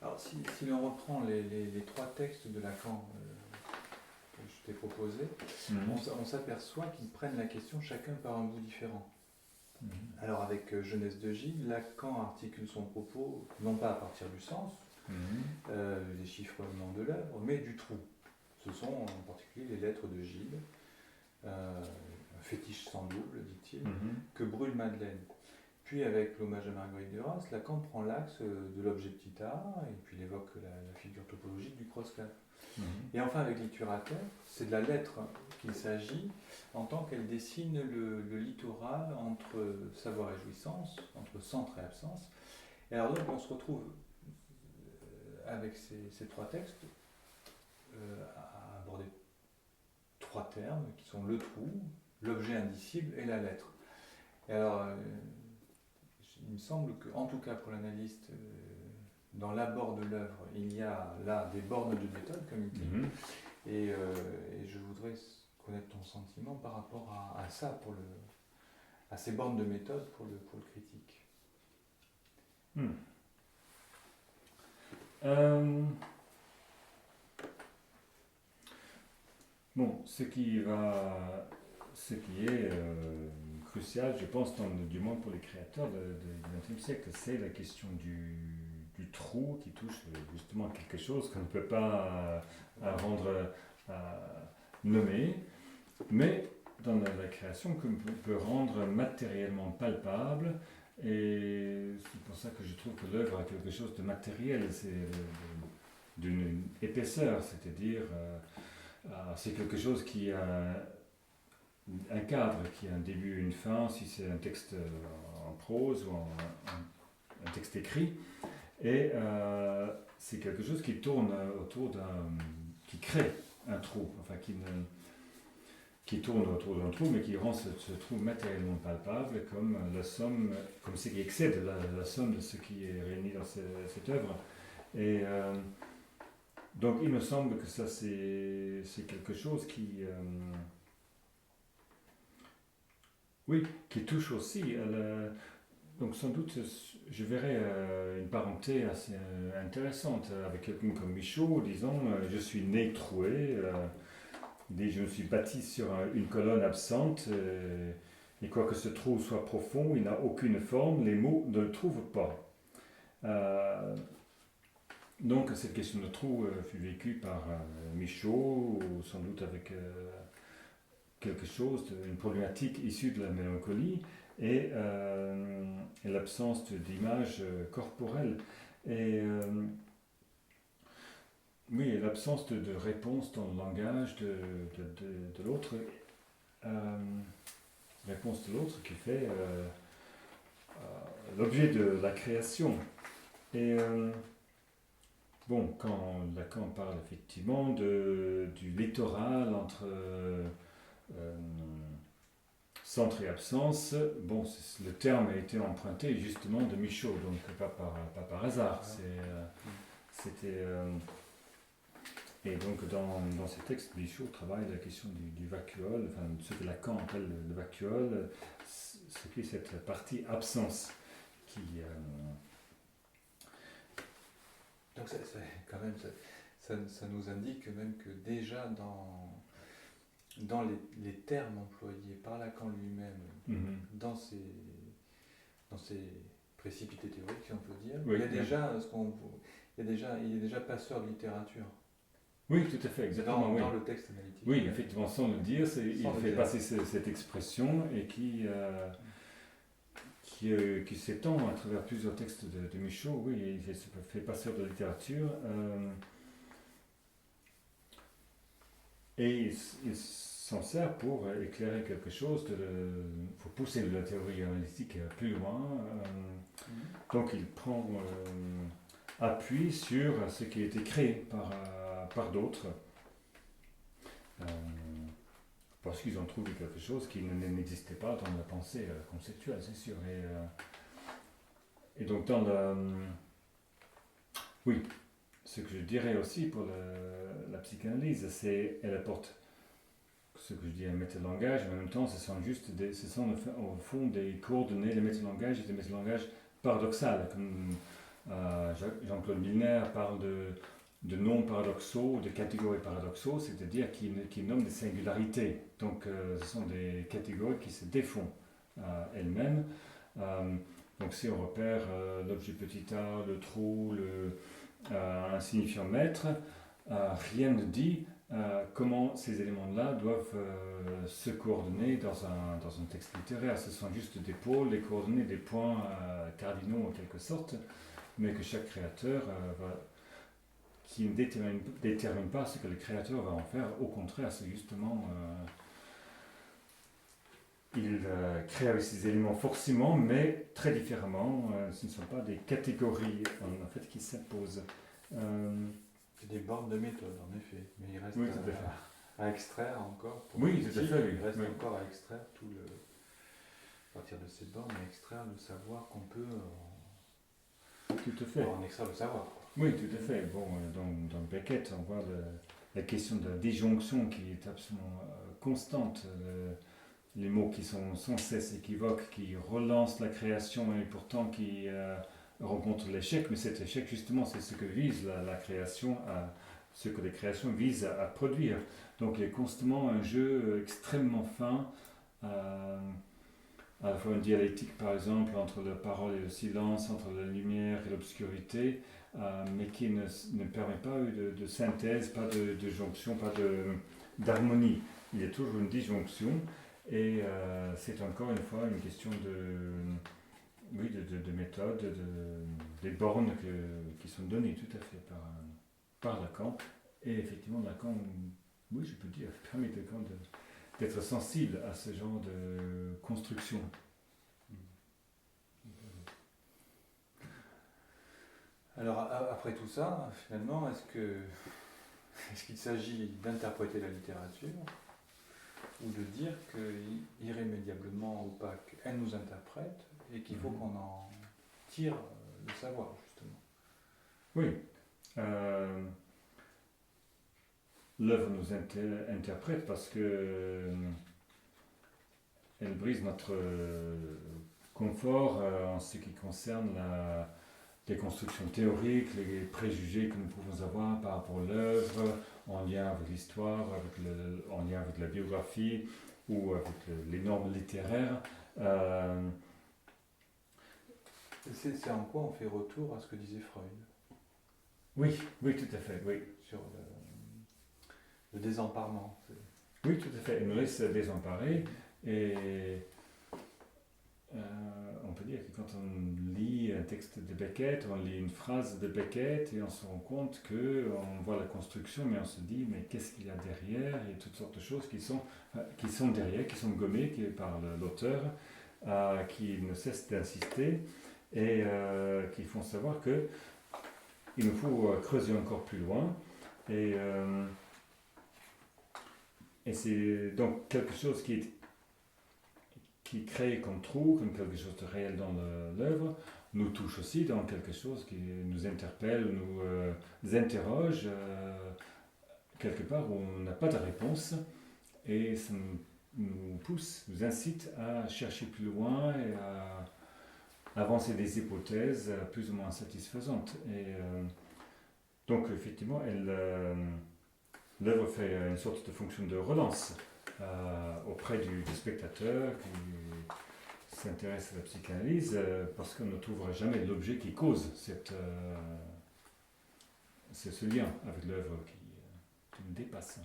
Alors si l'on reprend les trois textes de Lacan que je t'ai proposés, on s'aperçoit qu'ils prennent la question chacun par un bout différent. Alors avec Jeunesse de Gilles, Lacan articule son propos non pas à partir du sens, des chiffrements de l'œuvre, mais du trou. Ce sont en particulier les lettres de Gilles, un fétiche sans double, dit-il, que brûle Madeleine. Puis avec l'hommage à Marguerite Duras, Lacan prend l'axe de l'objet petit a, et puis il évoque la figure topologique du cross-clap. Et enfin avec Litturateur, c'est de la lettre qu'il s'agit en tant qu'elle dessine le littoral entre savoir et jouissance, entre centre et absence. Et alors donc on se retrouve avec ces trois textes à aborder trois termes qui sont le trou, l'objet indicible et la lettre. Et alors il me semble qu'en tout cas pour l'analyste, dans l'abord de l'œuvre, il y a là des bornes de méthode, comme il dit, et je voudrais connaître ton sentiment par rapport à ça, à ces bornes de méthode pour le critique. Bon, ce qui est crucial, je pense, du moins pour les créateurs du XXe siècle, c'est la question du trou qui touche justement quelque chose qu'on ne peut pas rendre nommé, mais dans la création qu'on peut rendre matériellement palpable. Et c'est pour ça que je trouve que l'œuvre a quelque chose de matériel, c'est d'une épaisseur, c'est-à-dire c'est quelque chose qui a un cadre, qui a un début et une fin, si c'est un texte en prose ou un texte écrit, et c'est quelque chose qui tourne autour qui crée un trou, enfin qui tourne autour d'un trou, mais qui rend ce trou matériellement palpable comme la somme, comme ce qui excède la somme de ce qui est réuni dans cette œuvre. Et donc il me semble que ça c'est quelque chose qui touche aussi donc sans doute je verrais une parenté assez intéressante avec quelqu'un comme Michaud, disons je suis né troué, il dit je me suis bâti sur une colonne absente et quoique ce trou soit profond, il n'a aucune forme, les mots ne le trouvent pas. Donc cette question de trou fut vécue par Michaud, ou sans doute avec quelque chose, une problématique issue de la mélancolie et l'absence d'image corporelle. Et oui, l'absence de réponse dans le langage de l'autre, réponse de l'autre qui fait l'objet de la création. Et bon, quand Lacan parle effectivement du littoral entre centre et absence, bon, le terme a été emprunté justement de Michaud, donc pas par hasard. C'était et donc dans ces textes, Michaud travaille la question du vacuole, enfin ce que Lacan appelle le vacuole, ce qui est cette partie absence qui donc quand même, ça nous indique même que déjà dans les termes employés par Lacan lui-même, dans ses précipités théoriques, si on peut dire, oui, il est déjà passeur de littérature. Oui, tout à fait, exactement. Dans le texte analytique. Oui, effectivement, sans le dire, il fait passer cette expression et qui s'étend à travers plusieurs textes de Michaud. Oui, il se fait passer de la littérature. Et il s'en sert pour éclairer quelque chose, pour pousser la théorie analytique plus loin. Donc il prend appui sur ce qui a été créé par d'autres. Parce qu'ils ont trouvé quelque chose qui n'existait pas dans la pensée conceptuelle, c'est sûr. Et donc dans oui, ce que je dirais aussi pour la psychanalyse, c'est qu'elle apporte ce que je dis un métalangage, mais en même temps ce sont au fond des coordonnées, les métalangage et des métalangage paradoxal, comme Jean-Claude Milner parle de noms paradoxaux, de catégories paradoxaux, c'est-à-dire qui nomment des singularités. Donc ce sont des catégories qui se défont elles-mêmes. Donc si on repère l'objet petit a, le trou, un signifiant maître, rien ne dit comment ces éléments-là doivent se coordonner dans un texte littéraire. Ce sont juste des pôles, des coordonnées, des points cardinaux en quelque sorte, mais que chaque créateur qui ne détermine pas ce que le créateur va en faire. Au contraire, c'est justement il crée avec ces éléments forcément, mais très différemment. Ce ne sont pas des catégories en fait qui s'imposent. C'est des bornes de méthode en effet, mais il reste à extraire encore. Oui, tout à fait. Il reste encore à extraire à partir de ces bornes, à extraire le savoir qu'on peut. Tout à fait. En extraire le savoir. Oui, tout à fait. Bon, dans Beckett, on voit la question de la disjonction qui est absolument constante. Les mots qui sont sans cesse équivoques, qui relancent la création et pourtant qui rencontrent l'échec. Mais cet échec, justement, c'est ce que vise la création, ce que les créations visent à produire. Donc il y a constamment un jeu extrêmement fin, à la fois une dialectique, par exemple, entre la parole et le silence, entre la lumière et l'obscurité, mais qui ne permet pas de synthèse, pas de jonction, pas d'harmonie. Il y a toujours une disjonction, et c'est encore une fois une question de méthode, des bornes qui sont données tout à fait par Lacan. Et effectivement, Lacan, oui, je peux dire, permet Lacan d'être sensible à ce genre de construction. Alors après tout ça, finalement, est-ce qu'il s'agit d'interpréter la littérature ou de dire qu'irrémédiablement ou pas, qu'elle nous interprète et qu'il faut qu'on en tire le savoir, justement? Oui. L'œuvre nous interprète parce que elle brise notre confort en ce qui concerne les constructions théoriques, les préjugés que nous pouvons avoir par rapport à l'œuvre, en lien avec l'histoire, en lien avec la biographie ou avec les normes littéraires. C'est en quoi on fait retour à ce que disait Freud Oui, oui, tout à fait, oui. sur le désemparement. Oui, tout à fait. Il nous laisse désemparés et on peut dire que quand on lit un texte de Beckett, on lit une phrase de Beckett et on se rend compte qu'on voit la construction, mais on se dit, mais qu'est-ce qu'il y a derrière? Il y a toutes sortes de choses qui sont derrière, qui sont gommées par l'auteur, qui ne cesse d'insister et qui font savoir que il nous faut creuser encore plus loin. Et c'est donc quelque chose qui crée comme trou, comme quelque chose de réel dans l'œuvre, nous touche aussi dans quelque chose qui nous interpelle, nous interroge, quelque part où on n'a pas de réponse, et ça nous pousse, nous incite à chercher plus loin et à avancer des hypothèses plus ou moins satisfaisantes. Et donc effectivement, l'œuvre fait une sorte de fonction de relance auprès du spectateur qui s'intéresse à la psychanalyse parce qu'on ne trouvera jamais l'objet qui cause ce lien avec l'œuvre qui nous dépasse.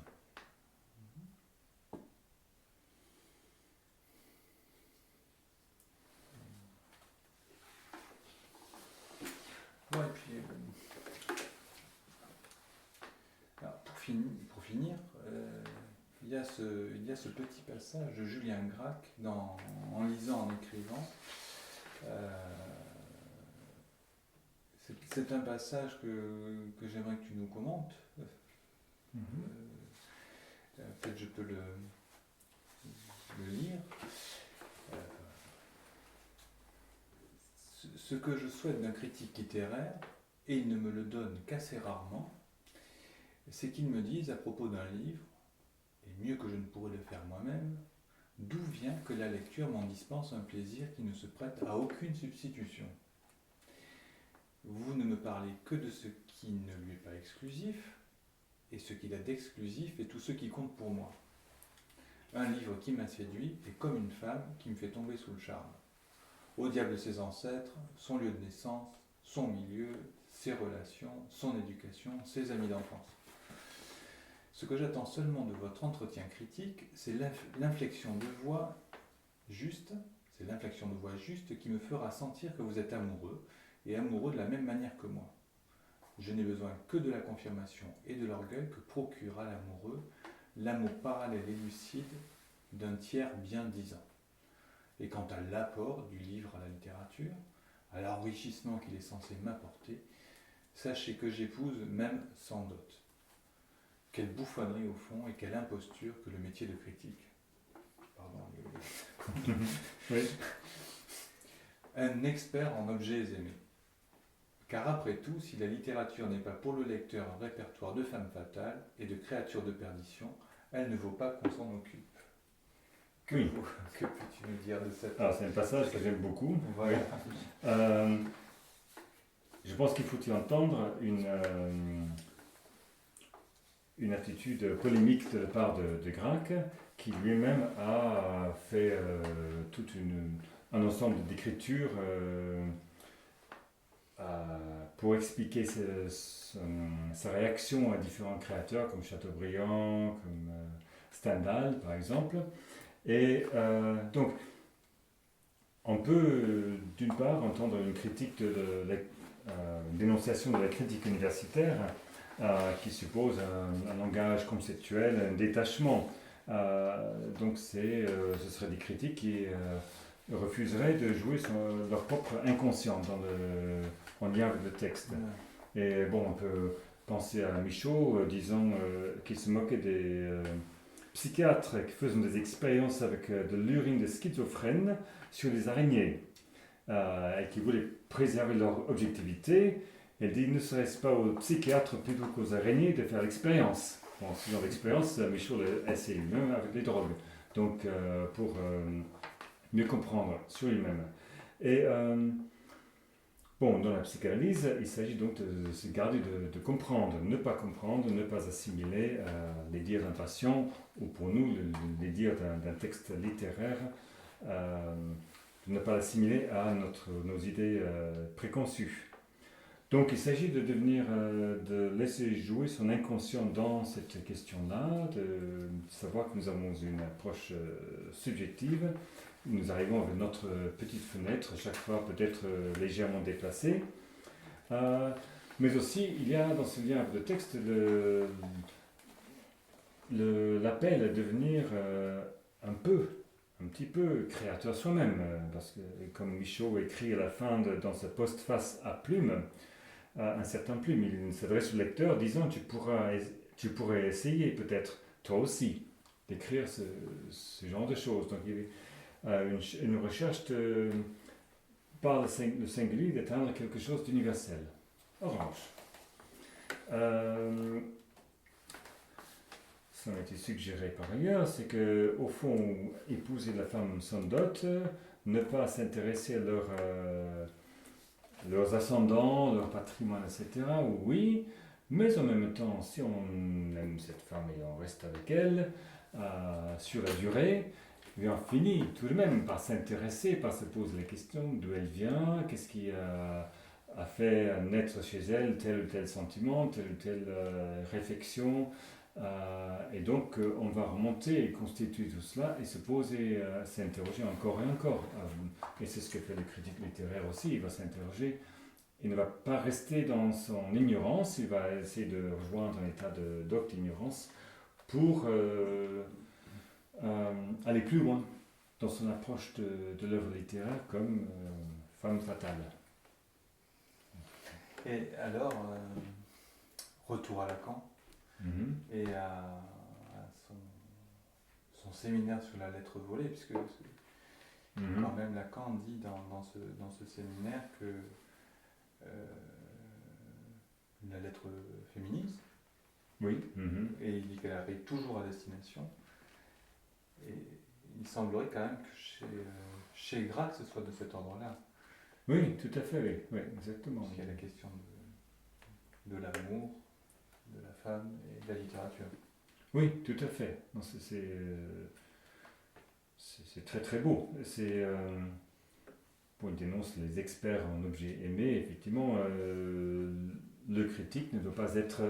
Ouais, et puis, alors, pour finir, il y a ce petit passage de Julien Gracq en lisant, en écrivant. C'est un passage que j'aimerais que tu nous commentes. Peut-être je peux le lire. Ce que je souhaite d'un critique littéraire, et il ne me le donne qu'assez rarement, c'est qu'il me dise à propos d'un livre, et mieux que je ne pourrais le faire moi-même, d'où vient que la lecture m'en dispense un plaisir qui ne se prête à aucune substitution. Vous ne me parlez que de ce qui ne lui est pas exclusif, et ce qu'il a d'exclusif est tout ce qui compte pour moi. Un livre qui m'a séduit est comme une femme qui me fait tomber sous le charme. Au diable ses ancêtres, son lieu de naissance, son milieu, ses relations, son éducation, ses amis d'enfance. Ce que j'attends seulement de votre entretien critique, c'est l'inflexion de voix juste, qui me fera sentir que vous êtes amoureux, et amoureux de la même manière que moi. Je n'ai besoin que de la confirmation et de l'orgueil que procure à l'amoureux l'amour parallèle et lucide d'un tiers bien disant. Et quant à l'apport du livre à la littérature, à l'enrichissement qu'il est censé m'apporter, sachez que j'épouse même sans dot. Quelle bouffonnerie au fond et quelle imposture que le métier de critique. Pardon. Oui. Un expert en objets aimés. Car après tout, si la littérature n'est pas pour le lecteur un répertoire de femmes fatales et de créatures de perdition, elle ne vaut pas qu'on s'en occupe. Que peux-tu nous dire de cette... Alors c'est un passage que j'aime beaucoup. Voilà. Je pense qu'il faut y entendre une attitude polémique de la part de Gracq, qui lui-même a fait tout un ensemble d'écritures pour expliquer sa réaction à différents créateurs comme Chateaubriand, comme Stendhal par exemple. Et donc, on peut d'une part entendre une critique une dénonciation de la critique universitaire qui suppose un langage conceptuel, un détachement. Donc ce seraient des critiques qui refuseraient de jouer sur leur propre inconscient en lien avec le texte. Et bon, on peut penser à Michaud disant qu'il se moquait des psychiatres qui faisaient des expériences avec de l'urine de schizophrènes sur des araignées et qui voulaient préserver leur objectivité. Elle dit, ne serait-ce pas aux psychiatres plutôt qu'aux araignées de faire l'expérience. Bon, ce genre d'expérience, Michaud l'a essayé lui-même avec les drogues. Donc, pour mieux comprendre sur lui-même. Et bon, dans la psychanalyse, il s'agit donc de se garder de comprendre, ne pas assimiler les dires d'un patient, ou pour nous, les dires d'un texte littéraire, de ne pas l'assimiler à nos idées préconçues. Donc il s'agit de laisser jouer son inconscient dans cette question-là, de savoir que nous avons une approche subjective. Nous arrivons avec notre petite fenêtre, chaque fois peut-être légèrement déplacée. Mais aussi, il y a dans ce lien de texte l'appel à devenir un petit peu créateur soi-même. Parce que, comme Michaud écrit à la fin dans sa postface à plume, un certain plume, il s'adresse au lecteur disant tu pourrais essayer peut-être, toi aussi, d'écrire ce genre de choses. Donc il y a une recherche par le singulier d'atteindre quelque chose d'universel. Orange. Ça a été suggéré par ailleurs, c'est que au fond, épouser la femme sans dot, ne pas s'intéresser à leurs ascendants, leur patrimoine, etc. Oui, mais en même temps, si on aime cette femme et on reste avec elle sur la durée, et on finit tout de même par s'intéresser, par se poser la question d'où elle vient, qu'est-ce qui a fait naître chez elle tel ou tel sentiment, telle ou telle réflexion. Et donc on va remonter et constituer tout cela et se poser, s'interroger encore et encore. Et c'est ce que fait le critique littéraire aussi, il va s'interroger. Il ne va pas rester dans son ignorance, il va essayer de rejoindre un état docte ignorance pour aller plus loin dans son approche de l'œuvre littéraire comme femme fatale. Et alors, retour à Lacan et à son séminaire sur la lettre volée, puisque quand même Lacan dit dans ce séminaire que la lettre féminise, oui, et il dit qu'elle arrive toujours à destination. Et il semblerait quand même que chez Grac ce soit de cet ordre-là. Oui, tout à fait, oui, exactement. Parce qu'il y a la question de l'amour, de la femme et de la littérature. Oui, tout à fait. Non, c'est très très beau. Pour il dénonce les experts en objets aimés, effectivement, le critique ne doit pas être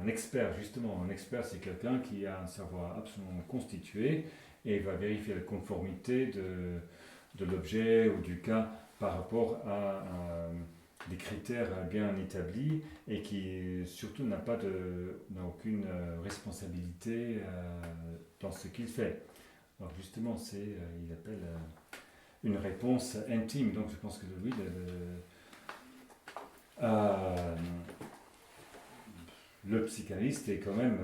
un expert, justement. Un expert, c'est quelqu'un qui a un savoir absolument constitué et va vérifier la conformité de l'objet ou du cas par rapport à des critères bien établis et qui surtout n'a aucune responsabilité dans ce qu'il fait. Alors justement, il appelle une réponse intime. Donc je pense que lui, le psychanalyste est quand même,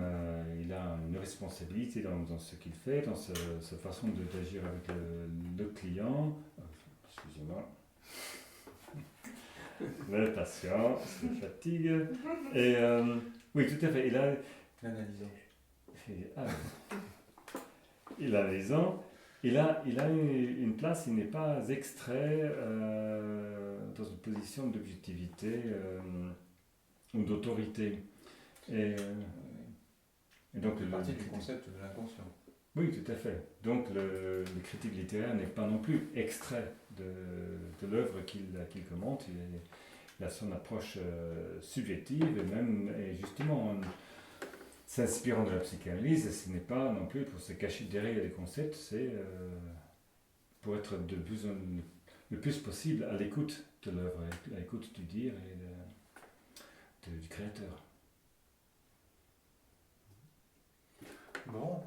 il a une responsabilité dans ce qu'il fait, dans sa façon d'agir avec le client. Excusez-moi. Le patient se fatigue. Et oui, tout à fait. L'analysant. Il a raison. Il a une place, il n'est pas extrait dans une position d'objectivité ou d'autorité. Et donc c'est partie du concept de l'inconscient. Oui, tout à fait. Donc le critique littéraire n'est pas non plus extrait de l'œuvre qu'il commente. Il a son approche subjective et justement en s'inspirant de la psychanalyse, ce n'est pas non plus pour se cacher derrière les concepts, c'est pour être le plus possible à l'écoute de l'œuvre, à l'écoute du dire et du créateur. Bon.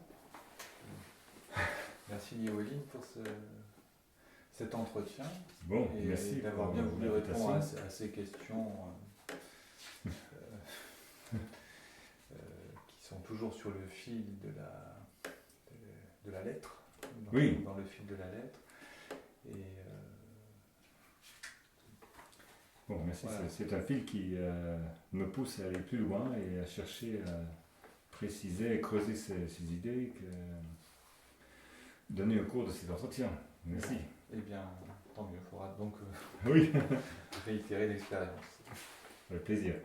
Merci Léoline pour cet entretien. Bon, et merci d'avoir bien voulu répondre à ces questions qui sont toujours sur le fil de la lettre. Dans le fil de la lettre. Et bon, merci. Voilà. C'est un fil qui me pousse à aller plus loin et à chercher à préciser et creuser ces idées données au cours de cet entretien. Merci. Eh bien, tant mieux. Il faudra donc oui. réitérer l'expérience. Avec plaisir.